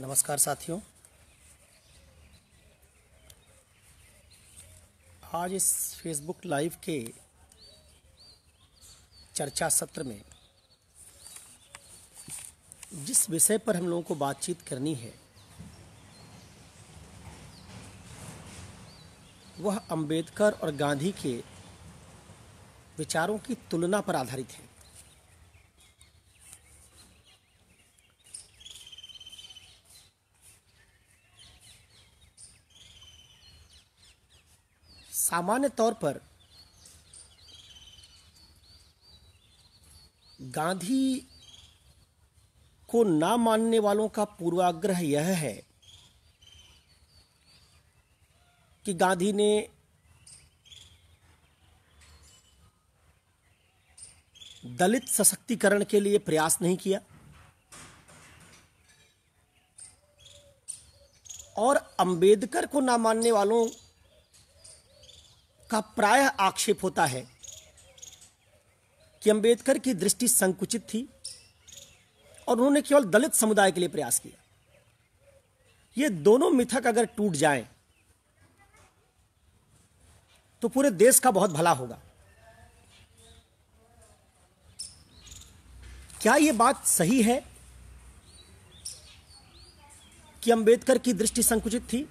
नमस्कार साथियों। आज इस फेसबुक लाइव के चर्चा सत्र में जिस विषय पर हम लोगों को बातचीत करनी है वह अंबेडकर और गांधी के विचारों की तुलना पर आधारित है। सामान्य तौर पर गांधी को ना मानने वालों का पूर्वाग्रह यह है कि गांधी ने दलित सशक्तिकरण के लिए प्रयास नहीं किया और अंबेडकर को ना मानने वालों का प्रायः आक्षेप होता है कि अंबेडकर की दृष्टि संकुचित थी और उन्होंने केवल दलित समुदाय के लिए प्रयास किया। ये दोनों मिथक अगर टूट जाएं तो पूरे देश का बहुत भला होगा। क्या यह बात सही है कि अंबेडकर की दृष्टि संकुचित थी?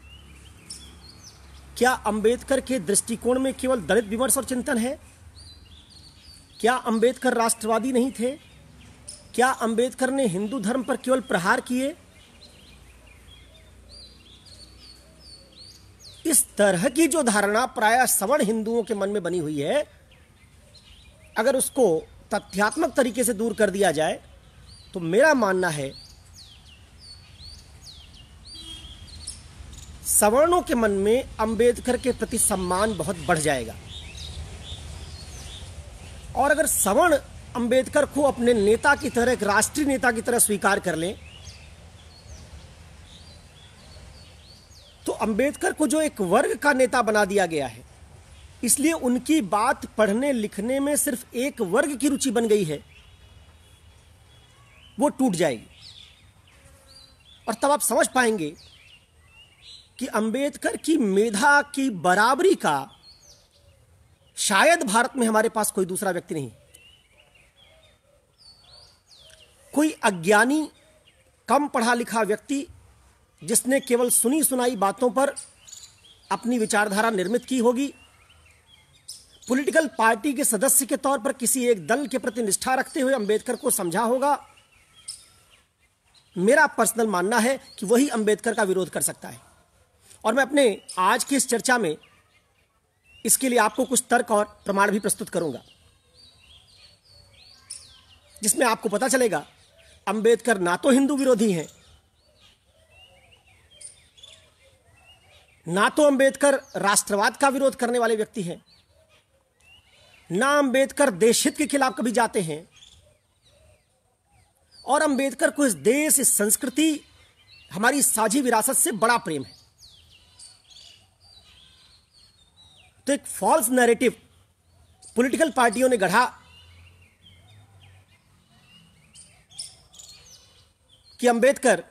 क्या अंबेडकर के दृष्टिकोण में केवल दलित विमर्श और चिंतन है? क्या अंबेडकर राष्ट्रवादी नहीं थे? क्या अंबेडकर ने हिंदू धर्म पर केवल प्रहार किए? इस तरह की जो धारणा प्रायः सवर्ण हिंदुओं के मन में बनी हुई है, अगर उसको तथ्यात्मक तरीके से दूर कर दिया जाए तो मेरा मानना है सवर्णों के मन में अंबेडकर के प्रति सम्मान बहुत बढ़ जाएगा। और अगर सवर्ण अंबेडकर को अपने नेता की तरह, एक राष्ट्रीय नेता की तरह स्वीकार कर लें तो अंबेडकर को जो एक वर्ग का नेता बना दिया गया है, इसलिए उनकी बात पढ़ने लिखने में सिर्फ एक वर्ग की रुचि बन गई है, वो टूट जाएगी। और तब आप समझ पाएंगे कि अंबेडकर की मेधा की बराबरी का शायद भारत में हमारे पास कोई दूसरा व्यक्ति नहीं। कोई अज्ञानी, कम पढ़ा लिखा व्यक्ति जिसने केवल सुनी सुनाई बातों पर अपनी विचारधारा निर्मित की होगी, पॉलिटिकल पार्टी के सदस्य के तौर पर किसी एक दल के प्रति निष्ठा रखते हुए अंबेडकर को समझा होगा। मेरा पर्सनल मानना है कि वही अंबेडकर का विरोध कर सकता है। और मैं अपने आज की इस चर्चा में इसके लिए आपको कुछ तर्क और प्रमाण भी प्रस्तुत करूंगा, जिसमें आपको पता चलेगा अंबेडकर ना तो हिंदू विरोधी हैं, ना तो अंबेडकर राष्ट्रवाद का विरोध करने वाले व्यक्ति हैं, ना अंबेडकर देशहित के खिलाफ कभी जाते हैं, और अंबेडकर को इस देश, इस संस्कृति, हमारी साझी विरासत से बड़ा प्रेम है। तो एक फॉल्स नैरेटिव पॉलिटिकल पार्टियों ने गढ़ा कि अंबेडकर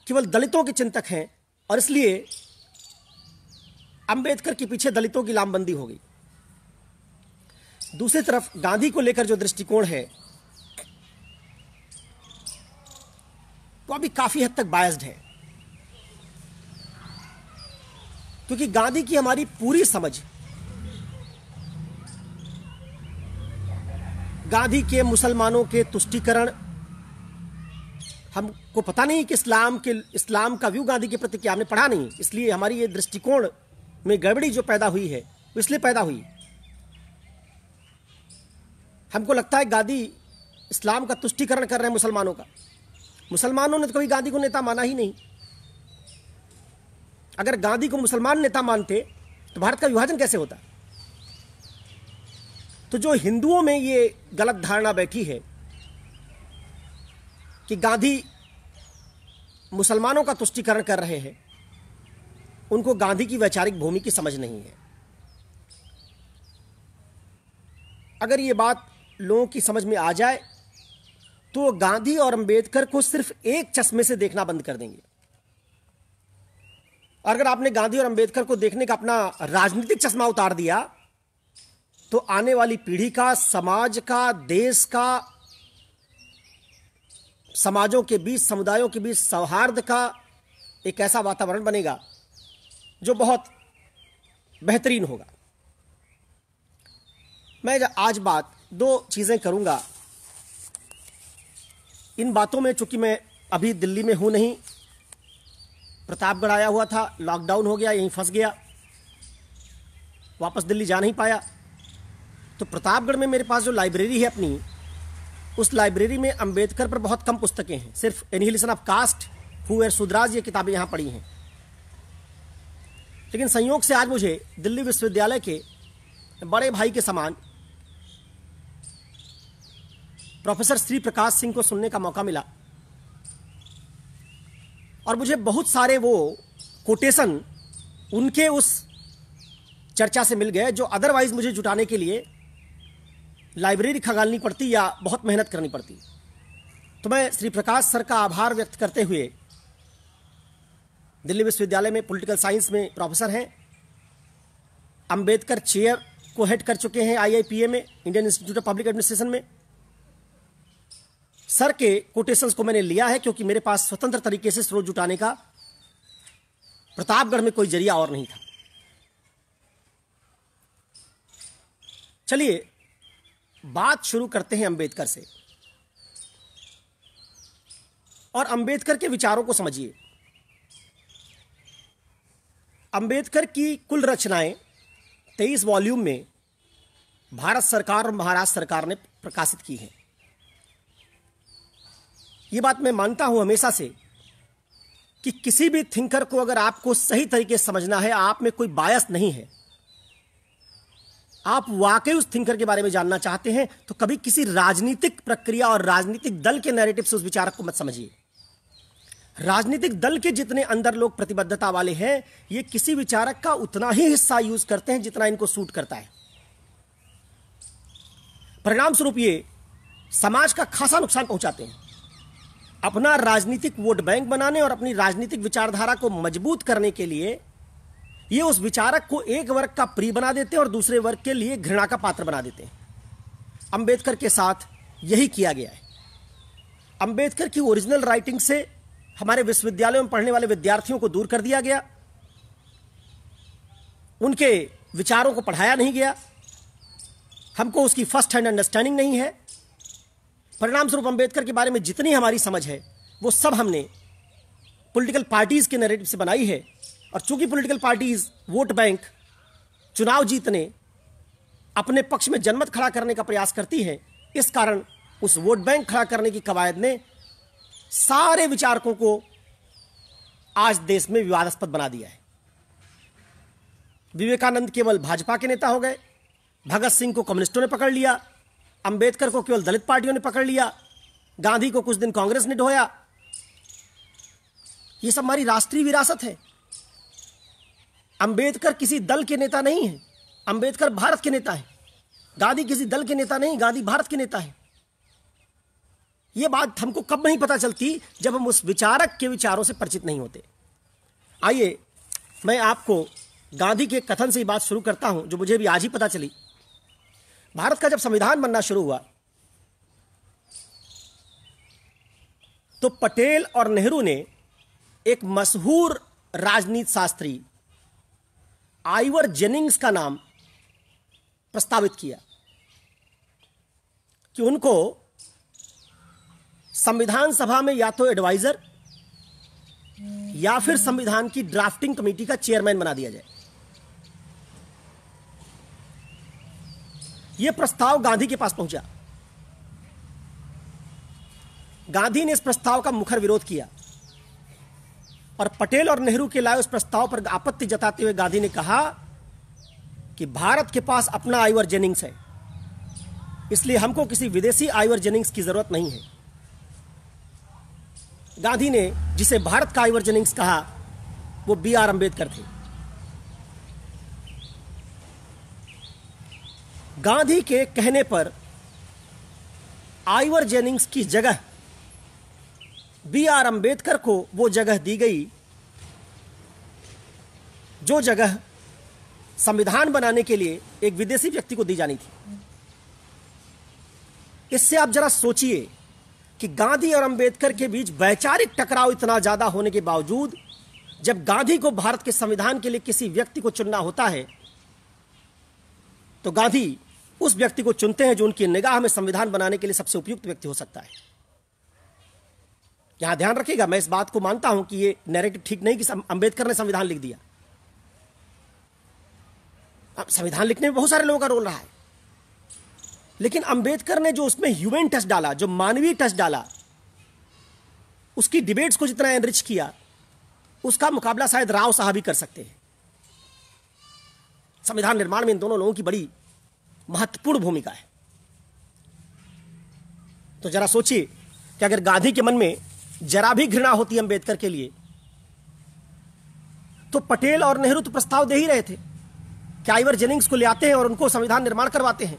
केवल दलितों के चिंतक हैं और इसलिए अंबेडकर के पीछे दलितों की लामबंदी हो गई। दूसरी तरफ गांधी को लेकर जो दृष्टिकोण है वो अभी काफी हद तक बायस्ड है, क्योंकि गांधी की हमारी पूरी समझ गांधी के मुसलमानों के तुष्टीकरण, हमको पता नहीं कि इस्लाम का व्यू गांधी के प्रति क्या, हमने पढ़ा नहीं, इसलिए हमारी ये दृष्टिकोण में गड़बड़ी जो पैदा हुई है वो इसलिए पैदा हुई। हमको लगता है गांधी इस्लाम का तुष्टीकरण कर रहे हैं मुसलमानों का। मुसलमानों ने तो कभी गांधी को नेता माना ही नहीं। अगर गांधी को मुसलमान नेता मानते तो भारत का विभाजन कैसे होता? तो जो हिंदुओं में ये गलत धारणा बैठी है कि गांधी मुसलमानों का तुष्टीकरण कर रहे हैं, उनको गांधी की वैचारिक भूमि की समझ नहीं है। अगर ये बात लोगों की समझ में आ जाए तो गांधी और अंबेडकर को सिर्फ एक चश्मे से देखना बंद कर देंगे। अगर आपने गांधी और अंबेडकर को देखने का अपना राजनीतिक चश्मा उतार दिया तो आने वाली पीढ़ी का, समाज का, देश का, समाजों के बीच, समुदायों के बीच सौहार्द का एक ऐसा वातावरण बनेगा जो बहुत बेहतरीन होगा। मैं आज बात दो चीजें करूंगा। इन बातों में चूंकि मैं अभी दिल्ली में हूं नहीं, प्रतापगढ़ आया हुआ था, लॉकडाउन हो गया, यहीं फंस गया, वापस दिल्ली जा नहीं पाया। तो प्रतापगढ़ में मेरे पास जो लाइब्रेरी है अपनी, उस लाइब्रेरी में अंबेडकर पर बहुत कम पुस्तकें हैं। सिर्फ annihilation of caste, who were Shudras, ये किताबें यहां पड़ी हैं। लेकिन संयोग से आज मुझे दिल्ली विश्वविद्यालय के बड़े भाई के समान प्रोफेसर श्री प्रकाश सिंह को सुनने का मौका मिला और मुझे बहुत सारे वो कोटेशन उनके उस चर्चा से मिल गए जो अदरवाइज मुझे जुटाने के लिए लाइब्रेरी खंगालनी पड़ती या बहुत मेहनत करनी पड़ती। तो मैं श्री प्रकाश सर का आभार व्यक्त करते हुए, दिल्ली विश्वविद्यालय में पॉलिटिकल साइंस में प्रोफेसर हैं, अंबेडकर चेयर को हेड कर चुके हैं IIPA में, Indian institute of public administration में। सर के कोटेशंस को मैंने लिया है क्योंकि मेरे पास स्वतंत्र तरीके से स्रोत जुटाने का प्रतापगढ़ में कोई जरिया और नहीं था। चलिए बात शुरू करते हैं अंबेडकर से और अंबेडकर के विचारों को समझिए। अंबेडकर की कुल रचनाएं 23 वॉल्यूम में भारत सरकार और महाराष्ट्र सरकार ने प्रकाशित की हैं। यह बात मैं मानता हूं हमेशा से कि किसी भी थिंकर को अगर आपको सही तरीके से समझना है, आप में कोई बायस नहीं है, आप वाकई उस थिंकर के बारे में जानना चाहते हैं, तो कभी किसी राजनीतिक प्रक्रिया और राजनीतिक दल के नैरेटिव से उस विचारक को मत समझिए। राजनीतिक दल के जितने अंदर लोग प्रतिबद्धता वाले हैं, ये किसी विचारक का उतना ही हिस्सा यूज करते हैं जितना इनको सूट करता है। परिणाम स्वरूप ये समाज का खासा नुकसान पहुंचाते हैं। अपना राजनीतिक वोट बैंक बनाने और अपनी राजनीतिक विचारधारा को मजबूत करने के लिए ये उस विचारक को एक वर्ग का प्रिय बना देते हैं और दूसरे वर्ग के लिए घृणा का पात्र बना देते हैं। अंबेडकर के साथ यही किया गया है। अंबेडकर की ओरिजिनल राइटिंग से हमारे विश्वविद्यालयों में पढ़ने वाले विद्यार्थियों को दूर कर दिया गया, उनके विचारों को पढ़ाया नहीं गया, हमको उसकी फर्स्ट हैंड अंडरस्टैंडिंग नहीं है। परिणाम स्वरूप अंबेडकर के बारे में जितनी हमारी समझ है वो सब हमने पॉलिटिकल पार्टीज के नैरेटिव से बनाई है। और चूंकि पॉलिटिकल पार्टीज वोट बैंक, चुनाव जीतने, अपने पक्ष में जनमत खड़ा करने का प्रयास करती है, इस कारण उस वोट बैंक खड़ा करने की कवायद ने सारे विचारकों को आज देश में विवादास्पद बना दिया है। विवेकानंद केवल भाजपा के नेता हो गए, भगत सिंह को कम्युनिस्टों ने पकड़ लिया, अंबेडकर को केवल दलित पार्टियों ने पकड़ लिया, गांधी को कुछ दिन कांग्रेस ने ढोया। यह सब हमारी राष्ट्रीय विरासत है। अंबेडकर किसी दल के नेता नहीं है, अंबेडकर भारत के नेता है। गांधी किसी दल के नेता नहीं, गांधी भारत के नेता है। यह बात हमको कब नहीं पता चलती, जब हम उस विचारक के विचारों से परिचित नहीं होते। आइए मैं आपको गांधी के कथन से ही बात शुरू करता हूं, जो मुझे भी आज ही पता चली। भारत का जब संविधान बनना शुरू हुआ तो पटेल और नेहरू ने एक मशहूर राजनीति शास्त्री आइवर जेनिंग्स का नाम प्रस्तावित किया कि उनको संविधान सभा में या तो एडवाइजर या फिर संविधान की ड्राफ्टिंग कमेटी का चेयरमैन बना दिया जाए। यह प्रस्ताव गांधी के पास पहुंचा। गांधी ने इस प्रस्ताव का मुखर विरोध किया और पटेल और नेहरू के लाए उस प्रस्ताव पर आपत्ति जताते हुए गांधी ने कहा कि भारत के पास अपना आइवर जेनिंग्स है, इसलिए हमको किसी विदेशी आइवर जेनिंग्स की जरूरत नहीं है। गांधी ने जिसे भारत का आइवर जेनिंग्स कहा वो B.R. अंबेडकर थे। गांधी के कहने पर आइवर जेनिंग्स की जगह B.R. अंबेडकर को वो जगह दी गई जो जगह संविधान बनाने के लिए एक विदेशी व्यक्ति को दी जानी थी। इससे आप जरा सोचिए कि गांधी और अंबेडकर के बीच वैचारिक टकराव इतना ज्यादा होने के बावजूद जब गांधी को भारत के संविधान के लिए किसी व्यक्ति को चुनना होता है तो गांधी उस व्यक्ति को चुनते हैं जो उनकी निगाह में संविधान बनाने के लिए सबसे उपयुक्त व्यक्ति हो सकता है। यहां ध्यान रखिएगा, मैं इस बात को मानता हूं कि ये नैरेटिव ठीक नहीं कि अंबेडकर ने संविधान लिख दिया। अब संविधान लिखने में बहुत सारे लोगों का रोल रहा है, लेकिन अंबेडकर ने जो उसमें ह्यूमन टच डाला, जो मानवीय टच डाला, उसकी डिबेट्स को जितना एनरिच किया, उसका मुकाबला शायद राव साहब ही कर सकते हैं। संविधान निर्माण में इन दोनों लोगों की बड़ी महत्वपूर्ण भूमिका है। तो जरा सोचिए कि अगर गांधी के मन में जरा भी घृणा होती अंबेडकर के लिए तो पटेल और नेहरू तो प्रस्ताव दे ही रहे थे कि आइवर जेनिंग्स को ले आते हैं और उनको संविधान निर्माण करवाते हैं।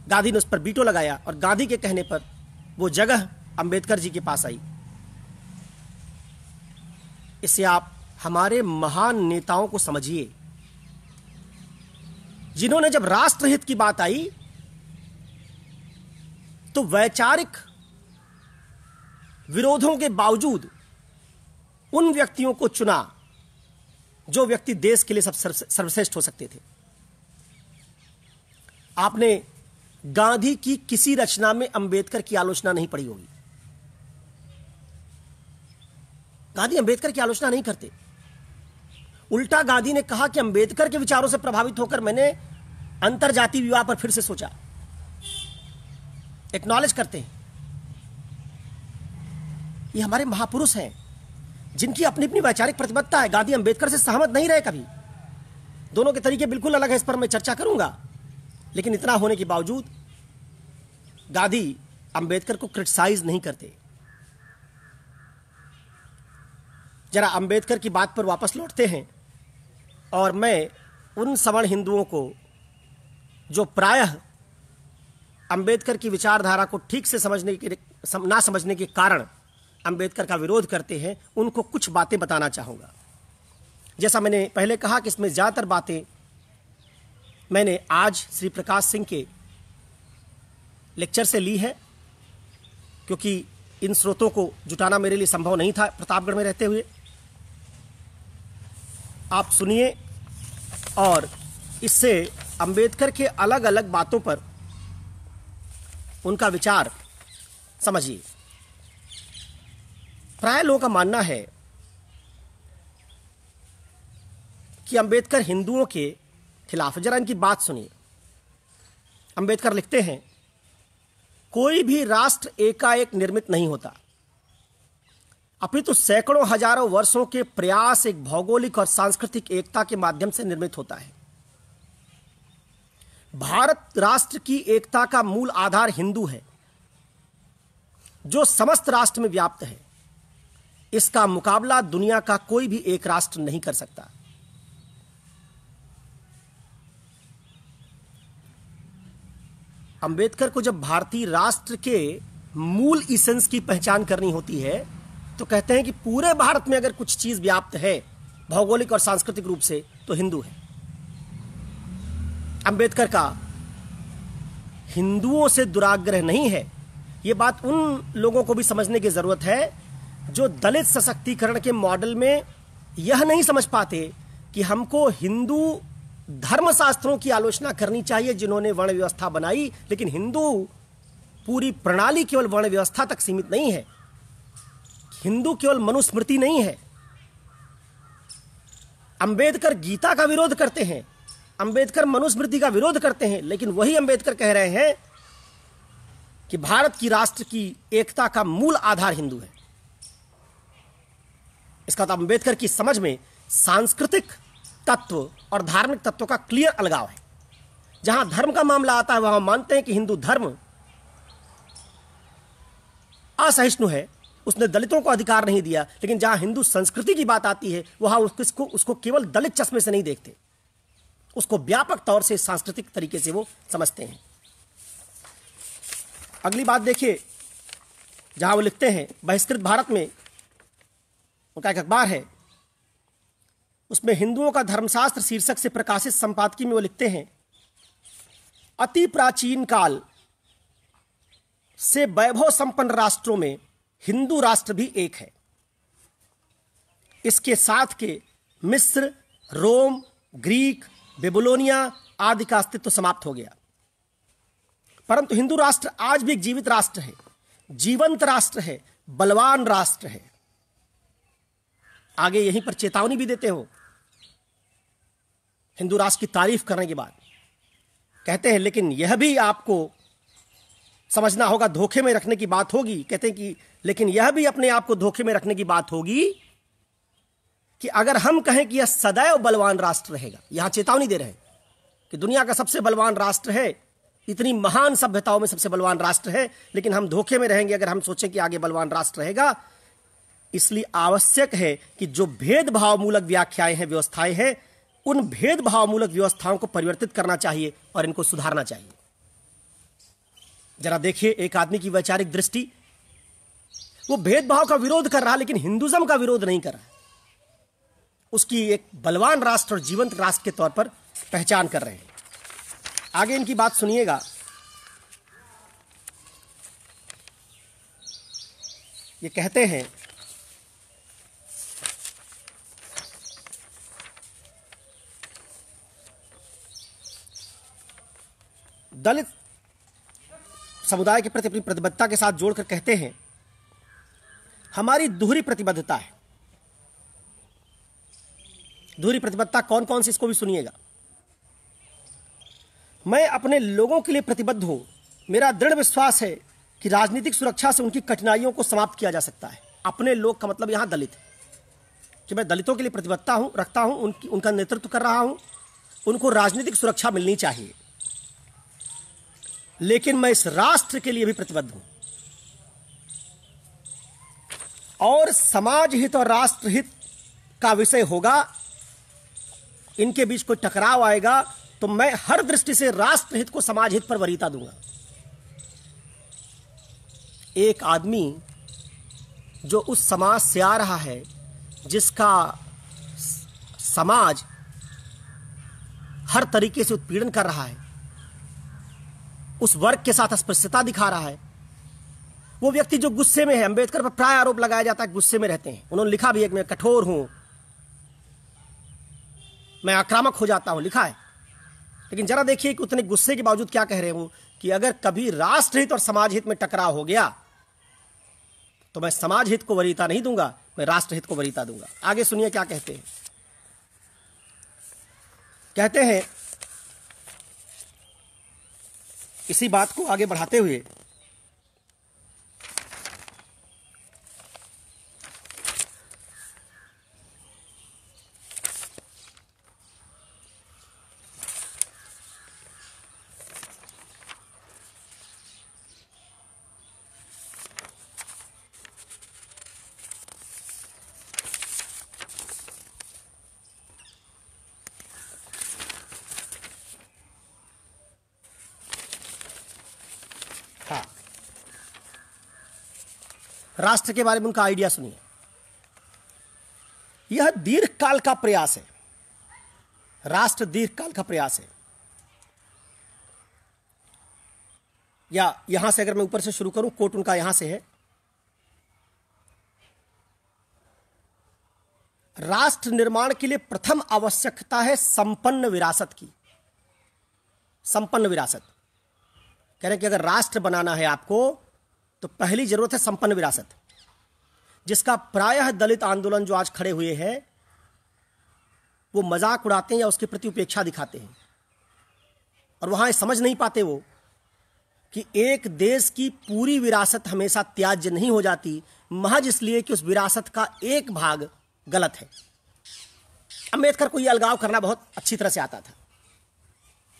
गांधी ने उस पर वीटो लगाया और गांधी के कहने पर वो जगह अंबेडकर जी के पास आई। इससे आप हमारे महान नेताओं को समझिए, जिन्होंने जब राष्ट्रहित की बात आई तो वैचारिक विरोधों के बावजूद उन व्यक्तियों को चुना जो व्यक्ति देश के लिए सब सर्वश्रेष्ठ हो सकते थे। आपने गांधी की किसी रचना में अंबेडकर की आलोचना नहीं पढ़ी होगी। गांधी अंबेडकर की आलोचना नहीं करते, उल्टा गांधी ने कहा कि अंबेडकर के विचारों से प्रभावित होकर मैंने अंतरजातीय विवाह पर फिर से सोचा। एक्नॉलेज करते हैं ये हमारे महापुरुष हैं जिनकी अपनी अपनी वैचारिक प्रतिबद्धता है। गांधी अंबेडकर से सहमत नहीं रहे कभी, दोनों के तरीके बिल्कुल अलग है, इस पर मैं चर्चा करूंगा। लेकिन इतना होने के बावजूद गांधी अंबेडकर को क्रिटिसाइज नहीं करते। जरा अंबेडकर की बात पर वापस लौटते हैं और मैं उन सवर्ण हिंदुओं को जो प्रायः अंबेडकर की विचारधारा को ठीक से ना समझने के कारण अंबेडकर का विरोध करते हैं, उनको कुछ बातें बताना चाहूंगा। जैसा मैंने पहले कहा कि इसमें ज्यादातर बातें मैंने आज श्री प्रकाश सिंह के लेक्चर से ली है, क्योंकि इन स्रोतों को जुटाना मेरे लिए संभव नहीं था प्रतापगढ़ में रहते हुए। आप सुनिए और इससे अंबेडकर के अलग अलग बातों पर उनका विचार समझिए। प्राय लोगों का मानना है कि अंबेडकर हिंदुओं के खिलाफ है। जरा इनकी बात सुनिए। अंबेडकर लिखते हैं, कोई भी राष्ट्र एकाएक निर्मित नहीं होता, अपितु सैकड़ों हजारों वर्षों के प्रयास एक भौगोलिक और सांस्कृतिक एकता के माध्यम से निर्मित होता है। भारत राष्ट्र की एकता का मूल आधार हिंदू है, जो समस्त राष्ट्र में व्याप्त है। इसका मुकाबला दुनिया का कोई भी एक राष्ट्र नहीं कर सकता। अंबेडकर को जब भारतीय राष्ट्र के मूल इसेंस की पहचान करनी होती है तो कहते हैं कि पूरे भारत में अगर कुछ चीज व्याप्त है भौगोलिक और सांस्कृतिक रूप से तो हिंदू है। अंबेडकर का हिंदुओं से दुराग्रह नहीं है। यह बात उन लोगों को भी समझने की जरूरत है जो दलित सशक्तिकरण के मॉडल में यह नहीं समझ पाते कि हमको हिंदू धर्मशास्त्रों की आलोचना करनी चाहिए जिन्होंने वर्ण व्यवस्था बनाई, लेकिन हिंदू पूरी प्रणाली केवल वर्ण व्यवस्था तक सीमित नहीं है। हिंदू केवल मनुस्मृति नहीं है। अंबेडकर गीता का विरोध करते हैं, अंबेडकर मनुस्मृति का विरोध करते हैं, लेकिन वही अंबेडकर कह रहे हैं कि भारत की राष्ट्र की एकता का मूल आधार हिंदू है। इसका तो अंबेडकर की समझ में सांस्कृतिक तत्व और धार्मिक तत्व का क्लियर अलगाव है। जहां धर्म का मामला आता है वहां मानते हैं कि हिंदू धर्म असहिष्णु है, उसने दलितों को अधिकार नहीं दिया, लेकिन जहां हिंदू संस्कृति की बात आती है वहां उसको केवल दलित चश्मे से नहीं देखते, उसको व्यापक तौर से सांस्कृतिक तरीके से वो समझते हैं। अगली बात देखिए, जहां वो लिखते हैं, बहिष्कृत भारत में उनका एक अखबार है, उसमें हिंदुओं का धर्मशास्त्र शीर्षक से प्रकाशित संपादकीय में वो लिखते हैं, अति प्राचीन काल से वैभव संपन्न राष्ट्रों में हिंदू राष्ट्र भी एक है। इसके साथ के मिस्र, रोम, ग्रीक, बेबीलोनिया आदि का अस्तित्व समाप्त हो गया, परंतु हिंदू राष्ट्र आज भी एक जीवित राष्ट्र है, जीवंत राष्ट्र है, बलवान राष्ट्र है। आगे यहीं पर चेतावनी भी देते हो हिंदू राष्ट्र की तारीफ करने के बाद। कहते हैं लेकिन यह भी आपको समझना होगा, धोखे में रखने की बात होगी। कहते हैं कि लेकिन यह भी अपने आप को धोखे में रखने की बात होगी कि अगर हम कहें कि यह सदैव बलवान राष्ट्र रहेगा, यहां चेतावनी दे रहे हैं कि दुनिया का सबसे बलवान राष्ट्र है, इतनी महान सभ्यताओं में सबसे बलवान राष्ट्र है, लेकिन हम धोखे में रहेंगे अगर हम सोचें कि आगे बलवान राष्ट्र रहेगा। इसलिए आवश्यक है कि जो भेदभाव मूलक व्याख्याएं हैं, व्यवस्थाएं हैं, उन भेदभाव मूलक व्यवस्थाओं को परिवर्तित करना चाहिए और इनको सुधारना चाहिए। जरा देखिए, एक आदमी की वैचारिक दृष्टि, वो भेदभाव का विरोध कर रहा लेकिन हिंदुज्म का विरोध नहीं कर रहा, उसकी एक बलवान राष्ट्र और जीवंत राष्ट्र के तौर पर पहचान कर रहे हैं। आगे इनकी बात सुनिएगा। ये कहते हैं, दलित समुदाय के प्रति अपनी प्रतिबद्धता के साथ जोड़कर कहते हैं, हमारी दोहरी प्रतिबद्धता है। दोहरी प्रतिबद्धता कौन कौन सी, इसको भी सुनिएगा। मैं अपने लोगों के लिए प्रतिबद्ध हूं। मेरा दृढ़ विश्वास है कि राजनीतिक सुरक्षा से उनकी कठिनाइयों को समाप्त किया जा सकता है। अपने लोग का मतलब यहां दलित, कि मैं दलितों के लिए प्रतिबद्धता रखता हूं, उनका नेतृत्व कर रहा हूं, उनको राजनीतिक सुरक्षा मिलनी चाहिए। लेकिन मैं इस राष्ट्र के लिए भी प्रतिबद्ध हूं, और समाज हित और राष्ट्र हित का विषय होगा, इनके बीच कोई टकराव आएगा तो मैं हर दृष्टि से राष्ट्र हित को समाज हित पर वरीयता दूंगा। एक आदमी जो उस समाज से आ रहा है जिसका समाज हर तरीके से उत्पीड़न कर रहा है, उस वर्ग के साथ अस्पृश्यता दिखा रहा है, वो व्यक्ति जो गुस्से में है, अंबेडकर पर प्राय आरोप लगाया जाता है गुस्से में रहते हैं। उन्होंने लिखा भी है कि मैं कठोर हूं, मैं आक्रामक हो जाता हूं, लिखा है। लेकिन जरा देखिए कि उतने गुस्से के बावजूद क्या कह रहे हूं कि अगर कभी राष्ट्र हित और समाज हित में टकराव हो गया तो मैं समाज हित को वरीयता नहीं दूंगा, मैं राष्ट्र हित को वरीयता दूंगा। आगे सुनिए क्या कहते हैं। कहते हैं, इसी बात को आगे बढ़ाते हुए, हाँ, राष्ट्र के बारे में उनका आइडिया सुनिए। यह दीर्घकाल का प्रयास है, राष्ट्र दीर्घकाल का प्रयास है। या यहां से अगर मैं ऊपर से शुरू करूं, कोट उनका यहां से है, राष्ट्र निर्माण के लिए प्रथम आवश्यकता है संपन्न विरासत की। संपन्न विरासत कह रहे हैं कि अगर राष्ट्र बनाना है आपको तो पहली जरूरत है संपन्न विरासत, जिसका प्रायः दलित आंदोलन जो आज खड़े हुए हैं वो मजाक उड़ाते हैं या उसके प्रति उपेक्षा दिखाते हैं, और वहां समझ नहीं पाते वो कि एक देश की पूरी विरासत हमेशा त्याज्य नहीं हो जाती, महज इसलिए कि उस विरासत का एक भाग गलत है। अंबेडकर को यह अलगाव करना बहुत अच्छी तरह से आता था,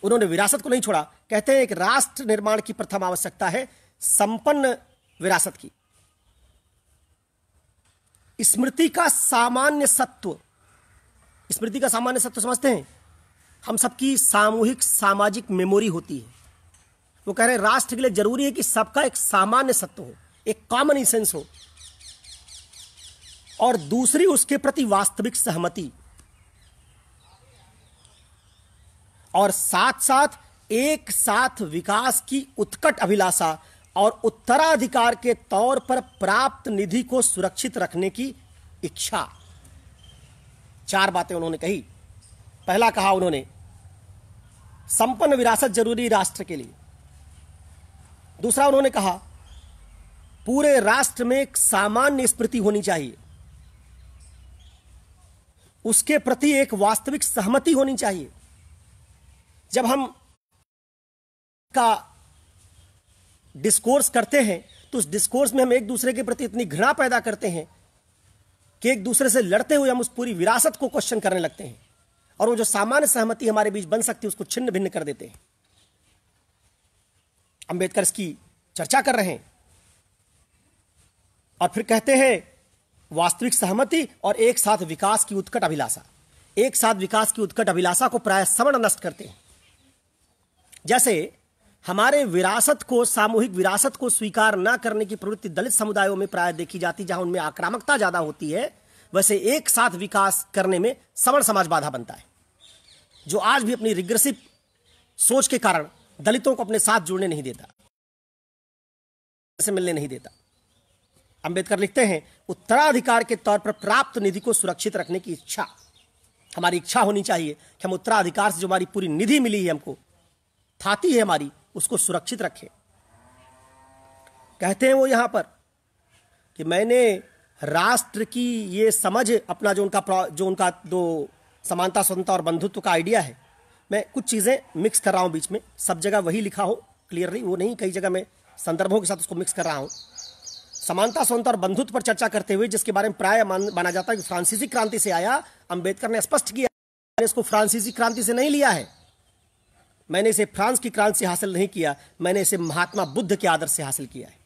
उन्होंने विरासत को नहीं छोड़ा। कहते हैं एक राष्ट्र निर्माण की प्रथम आवश्यकता है संपन्न विरासत की। स्मृति का सामान्य सत्व, स्मृति का सामान्य सत्व समझते हैं, हम सबकी सामूहिक सामाजिक मेमोरी होती है। वो कह रहे हैं राष्ट्र के लिए जरूरी है कि सबका एक सामान्य सत्व हो, एक कॉमन सेंस हो, और दूसरी उसके प्रति वास्तविक सहमति। और साथ साथ एक साथ विकास की उत्कट अभिलाषा और उत्तराधिकार के तौर पर प्राप्त निधि को सुरक्षित रखने की इच्छा। 4 बातें उन्होंने कही। पहला कहा उन्होंने, संपन्न विरासत जरूरी राष्ट्र के लिए। दूसरा उन्होंने कहा, पूरे राष्ट्र में एक सामान्य स्मृति होनी चाहिए, उसके प्रति एक वास्तविक सहमति होनी चाहिए। जब हम का डिस्कोर्स करते हैं तो उस डिस्कोर्स में हम एक दूसरे के प्रति इतनी घृणा पैदा करते हैं कि एक दूसरे से लड़ते हुए हम उस पूरी विरासत को क्वेश्चन करने लगते हैं, और वो जो सामान्य सहमति हमारे बीच बन सकती है उसको छिन्न भिन्न कर देते हैं। अंबेडकर इसकी चर्चा कर रहे हैं और फिर कहते हैं वास्तविक सहमति और एक साथ विकास की उत्कट अभिलाषा। एक साथ विकास की उत्कट अभिलाषा को प्राय सवर्ण नष्ट करते हैं। जैसे हमारे विरासत को, सामूहिक विरासत को स्वीकार न करने की प्रवृत्ति दलित समुदायों में प्राय देखी जाती, जहां उनमें आक्रामकता ज्यादा होती है, वैसे एक साथ विकास करने में सवर्ण समाज बाधा बनता है, जो आज भी अपनी रिग्रेसिव सोच के कारण दलितों को अपने साथ जुड़ने नहीं देता, से मिलने नहीं देता। अंबेडकर लिखते हैं, उत्तराधिकार के तौर पर प्राप्त निधि को सुरक्षित रखने की इच्छा। हमारी इच्छा होनी चाहिए कि हम उत्तराधिकार से जो हमारी पूरी निधि मिली है, हमको थाती है हमारी, उसको सुरक्षित रखें। कहते हैं वो यहां पर कि मैंने राष्ट्र की ये समझ, अपना जो उनका दो समानता, स्वतंत्रता और बंधुत्व का आइडिया है, मैं कुछ चीजें मिक्स कर रहा हूं बीच में, सब जगह वही लिखा हो क्लियरली, वो नहीं, कई जगह मैं संदर्भों के साथ उसको मिक्स कर रहा हूं। समानता, स्वतंत्रता और बंधुत्व पर चर्चा करते हुए, जिसके बारे में प्राय माना जाता है कि फ्रांसीसी क्रांति से आया, अंबेडकर ने स्पष्ट किया, मैंने इसको फ्रांसीसी क्रांति से नहीं लिया है, मैंने इसे फ्रांस की क्रांति से हासिल नहीं किया, मैंने इसे महात्मा बुद्ध के आदर्श से हासिल किया है।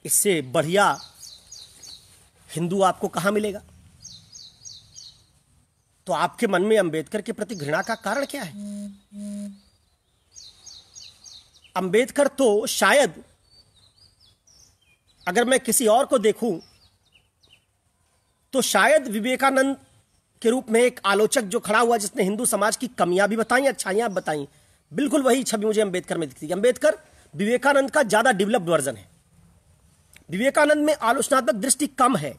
इससे बढ़िया हिंदू आपको कहां मिलेगा? तो आपके मन में अंबेडकर के प्रति घृणा का कारण क्या है? अंबेडकर तो शायद, अगर मैं किसी और को देखूं तो शायद विवेकानंद के रूप में एक आलोचक जो खड़ा हुआ, जिसने हिंदू समाज की कमियां भी बताई, अच्छाइयां भी बताई, बिल्कुल वही छवि मुझे अंबेडकर में दिखती है। अंबेडकर विवेकानंद का ज्यादा डेवलप्ड वर्जन है। विवेकानंद में आलोचनात्मक दृष्टि कम है,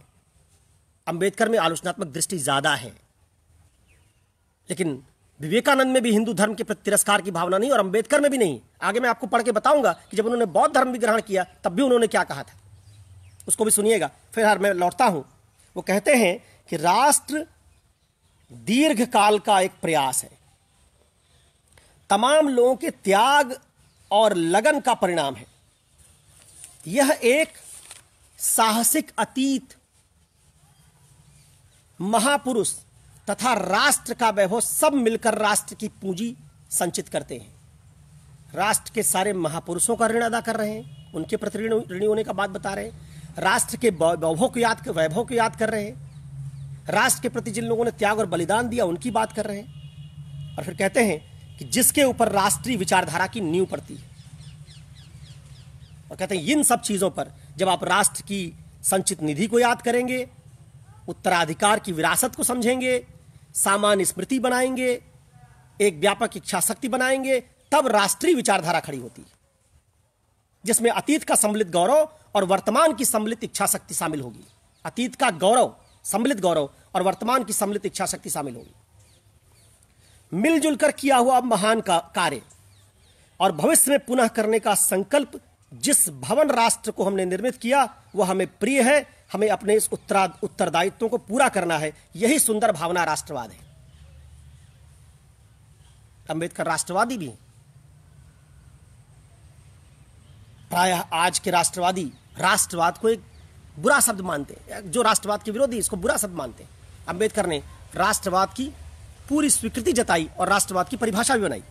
अंबेडकर में आलोचनात्मक दृष्टि ज्यादा है। लेकिन विवेकानंद में भी हिंदू धर्म के प्रति तिरस्कार की भावना नहीं, और अंबेडकर में भी नहीं। आगे मैं आपको पढ़ के बताऊंगा कि जब उन्होंने बौद्ध धर्म भी ग्रहण किया तब भी उन्होंने क्या कहा था, उसको भी सुनिएगा। फिर मैं लौटता हूं। वो कहते हैं कि राष्ट्र दीर्घ काल का एक प्रयास है, तमाम लोगों के त्याग और लगन का परिणाम है। यह एक साहसिक अतीत, महापुरुष तथा राष्ट्र का वैभव सब मिलकर राष्ट्र की पूंजी संचित करते हैं। राष्ट्र के सारे महापुरुषों का ऋण अदा कर रहे हैं, उनके प्रति ऋणी होने का बात बता रहे हैं। राष्ट्र के वैभव को याद कर रहे हैं। राष्ट्र के प्रति जिन लोगों ने त्याग और बलिदान दिया उनकी बात कर रहे हैं। और फिर कहते हैं कि जिसके ऊपर राष्ट्रीय विचारधारा की नींव पड़ती है। और कहते हैं इन सब चीजों पर जब आप राष्ट्र की संचित निधि को याद करेंगे, उत्तराधिकार की विरासत को समझेंगे, सामान्य स्मृति बनाएंगे, एक व्यापक इच्छा शक्ति बनाएंगे, तब राष्ट्रीय विचारधारा खड़ी होती है, जिसमें अतीत का सम्मिलित गौरव और वर्तमान की सम्मिलित इच्छा शक्ति शामिल होगी। अतीत का गौरव, सम्मिलित गौरव, और वर्तमान की सम्मिलित इच्छा शक्ति शामिल होगी। मिलजुल कर किया हुआ महान कार्य और भविष्य में पुनः करने का संकल्प, जिस भवन राष्ट्र को हमने निर्मित किया वह हमें प्रिय है। हमें अपने इस उत्तरदायित्वों को पूरा करना है। यही सुंदर भावना राष्ट्रवाद है। अंबेडकर राष्ट्रवादी भी हैं। प्रायः आज के राष्ट्रवादी राष्ट्रवाद को एक बुरा शब्द मानते हैं। जो राष्ट्रवाद के विरोधी इसको बुरा शब्द मानते हैं। अंबेडकर ने राष्ट्रवाद की पूरी स्वीकृति जताई और राष्ट्रवाद की परिभाषा भी बनाई।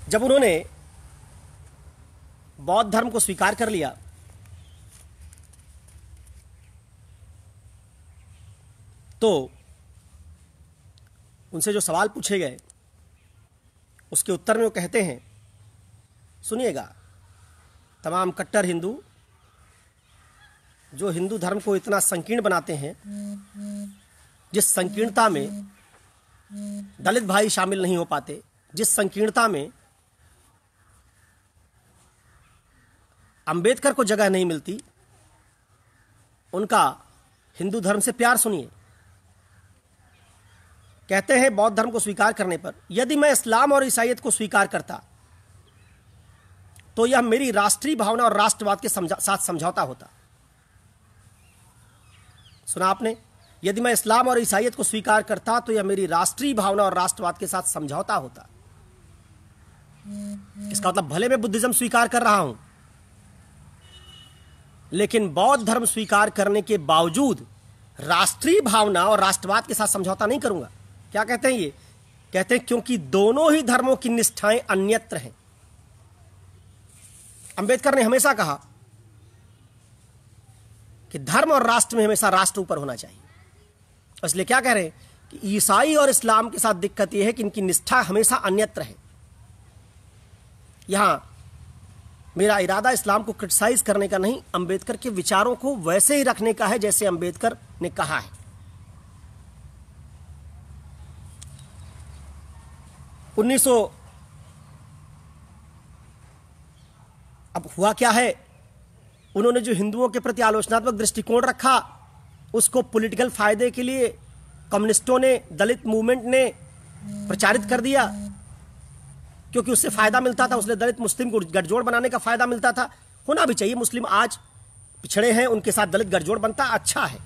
जब उन्होंने बौद्ध धर्म को स्वीकार कर लिया तो उनसे जो सवाल पूछे गए उसके उत्तर में वो कहते हैं, सुनिएगा, तमाम कट्टर हिंदू जो हिंदू धर्म को इतना संकीर्ण बनाते हैं, जिस संकीर्णता में दलित भाई शामिल नहीं हो पाते, जिस संकीर्णता में अंबेडकर को जगह नहीं मिलती, उनका हिंदू धर्म से प्यार सुनिए। कहते हैं बौद्ध धर्म को स्वीकार करने पर, यदि मैं इस्लाम और ईसाईयत को स्वीकार करता तो यह मेरी राष्ट्रीय भावना और राष्ट्रवाद के साथ समझौता होता। सुना आपने? यदि मैं इस्लाम और ईसाईयत को स्वीकार करता तो यह मेरी राष्ट्रीय भावना और राष्ट्रवाद के साथ समझौता होता। इसका मतलब भले मैं बुद्धिज्म स्वीकार कर रहा हूं, लेकिन बौद्ध धर्म स्वीकार करने के बावजूद राष्ट्रीय भावना और राष्ट्रवाद के साथ समझौता नहीं करूंगा। क्या कहते हैं ये? कहते हैं क्योंकि दोनों ही धर्मों की निष्ठाएं अन्यत्र हैं। अंबेडकर ने हमेशा कहा कि धर्म और राष्ट्र में हमेशा राष्ट्र ऊपर होना चाहिए। इसलिए क्या कह रहे हैं कि ईसाई और इस्लाम के साथ दिक्कत यह है कि इनकी निष्ठा हमेशा अन्यत्र है। यहां मेरा इरादा इस्लाम को क्रिटिसाइज करने का नहीं, अंबेडकर के विचारों को वैसे ही रखने का है जैसे अंबेडकर ने कहा है। 1900 अब हुआ क्या है, उन्होंने जो हिंदुओं के प्रति आलोचनात्मक दृष्टिकोण रखा, उसको पॉलिटिकल फायदे के लिए कम्युनिस्टों ने, दलित मूवमेंट ने प्रचारित कर दिया, क्योंकि उससे फायदा मिलता था। उसने दलित मुस्लिम को गठजोड़ बनाने का फायदा मिलता था। होना भी चाहिए, मुस्लिम आज पिछड़े हैं, उनके साथ दलित गठजोड़ बनता अच्छा है,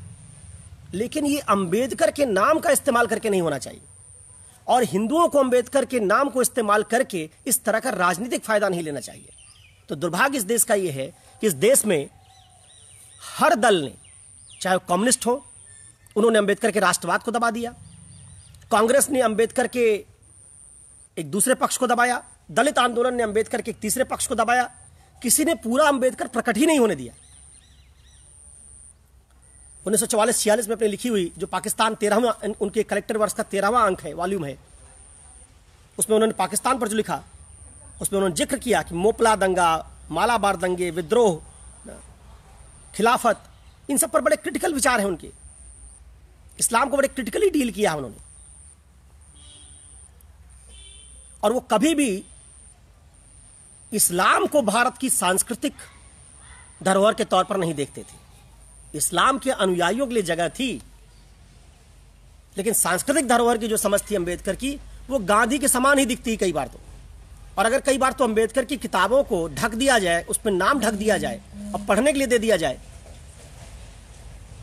लेकिन ये अंबेडकर के नाम का इस्तेमाल करके नहीं होना चाहिए। और हिंदुओं को अंबेडकर के नाम को इस्तेमाल करके इस तरह का राजनीतिक फायदा नहीं लेना चाहिए। तो दुर्भाग्य इस देश का यह है कि इस देश में हर दल ने, चाहे कम्युनिस्ट हो, उन्होंने अंबेडकर के राष्ट्रवाद को दबा दिया, कांग्रेस ने अंबेडकर के एक दूसरे पक्ष को दबाया, दलित आंदोलन ने अंबेडकर के एक तीसरे पक्ष को दबाया, किसी ने पूरा अंबेडकर प्रकट ही नहीं होने दिया। 1944-46 में अपनी लिखी हुई जो पाकिस्तान 13वां, उनके कलेक्टर वर्ष का 13वां अंक है, वॉल्यूम है, उसमें उन्होंने पाकिस्तान पर जो लिखा, उसमें उन्होंने जिक्र किया कि मोपला दंगा, मालाबार दंगे, विद्रोह, खिलाफत, इन सब पर बड़े क्रिटिकल विचार हैं उनके। इस्लाम को बड़े क्रिटिकली डील किया है उन्होंने, और वो कभी भी इस्लाम को भारत की सांस्कृतिक धरोहर के तौर पर नहीं देखते थे। इस्लाम के अनुयायियों के लिए जगह थी, लेकिन सांस्कृतिक धरोहर की जो समझ थी अंबेडकर की, वो गांधी के समान ही दिखती कई बार तो। और अगर कई बार तो अंबेडकर की किताबों को ढक दिया जाए, उस पर नाम ढक दिया जाए और पढ़ने के लिए दे दिया जाए,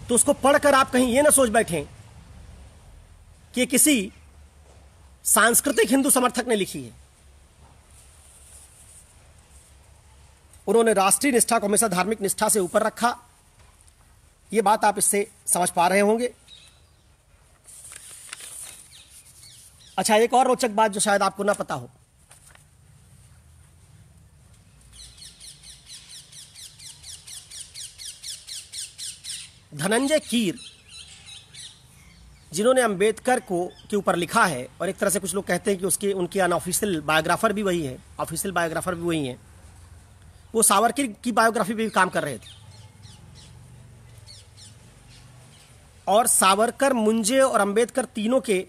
तो उसको पढ़कर आप कहीं ये ना सोच बैठें कि किसी सांस्कृतिक हिंदू समर्थक ने लिखी है। उन्होंने राष्ट्रीय निष्ठा को हमेशा धार्मिक निष्ठा से ऊपर रखा। यह बात आप इससे समझ पा रहे होंगे। अच्छा, एक और रोचक बात जो शायद आपको ना पता हो, धनंजय कीर, जिन्होंने अंबेडकर को के ऊपर लिखा है, और एक तरह से कुछ लोग कहते हैं कि उसके उनके अनऑफिशियल बायोग्राफर भी वही है, ऑफिशियल बायोग्राफर भी वही है, वो सावरकर की बायोग्राफी पे भी काम कर रहे थे। और सावरकर, मुंजे और अंबेडकर तीनों के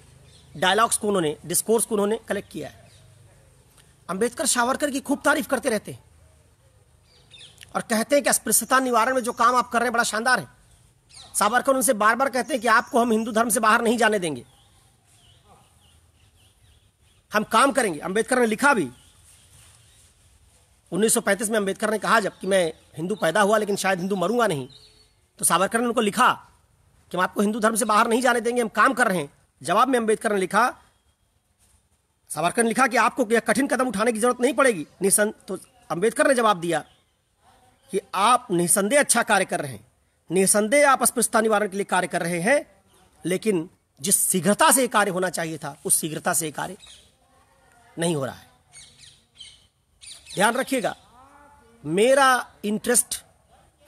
डायलॉग्स को उन्होंने, डिस्कोर्स को उन्होंने कलेक्ट किया है। अंबेडकर सावरकर की खूब तारीफ करते रहते हैं और कहते हैं कि अस्पृश्यता निवारण में जो काम आप कर रहे हैं बड़ा शानदार है। सावरकर उनसे बार बार कहते हैं कि आपको हम हिंदू धर्म से बाहर नहीं जाने देंगे, हम काम करेंगे। अंबेडकर ने लिखा भी 1935 में, अंबेडकर ने कहा जब कि मैं हिंदू पैदा हुआ लेकिन शायद हिंदू मरूंगा नहीं, तो सावरकर ने उनको लिखा कि हम आपको हिंदू धर्म से बाहर नहीं जाने देंगे, हम काम कर रहे हैं। जवाब में अंबेडकर ने लिखा, सावरकर ने लिखा कि आपको यह कठिन कदम उठाने की जरूरत नहीं पड़ेगी। तो अंबेडकर ने जवाब दिया कि आप निसंदेह अच्छा कार्य कर रहे हैं, निसंदेह आप अस्पृश्यता निवारण के लिए कार्य कर रहे हैं, लेकिन जिस शीघ्रता से कार्य होना चाहिए था उस शीघ्रता से कार्य नहीं हो रहा है। ध्यान रखिएगा, मेरा इंटरेस्ट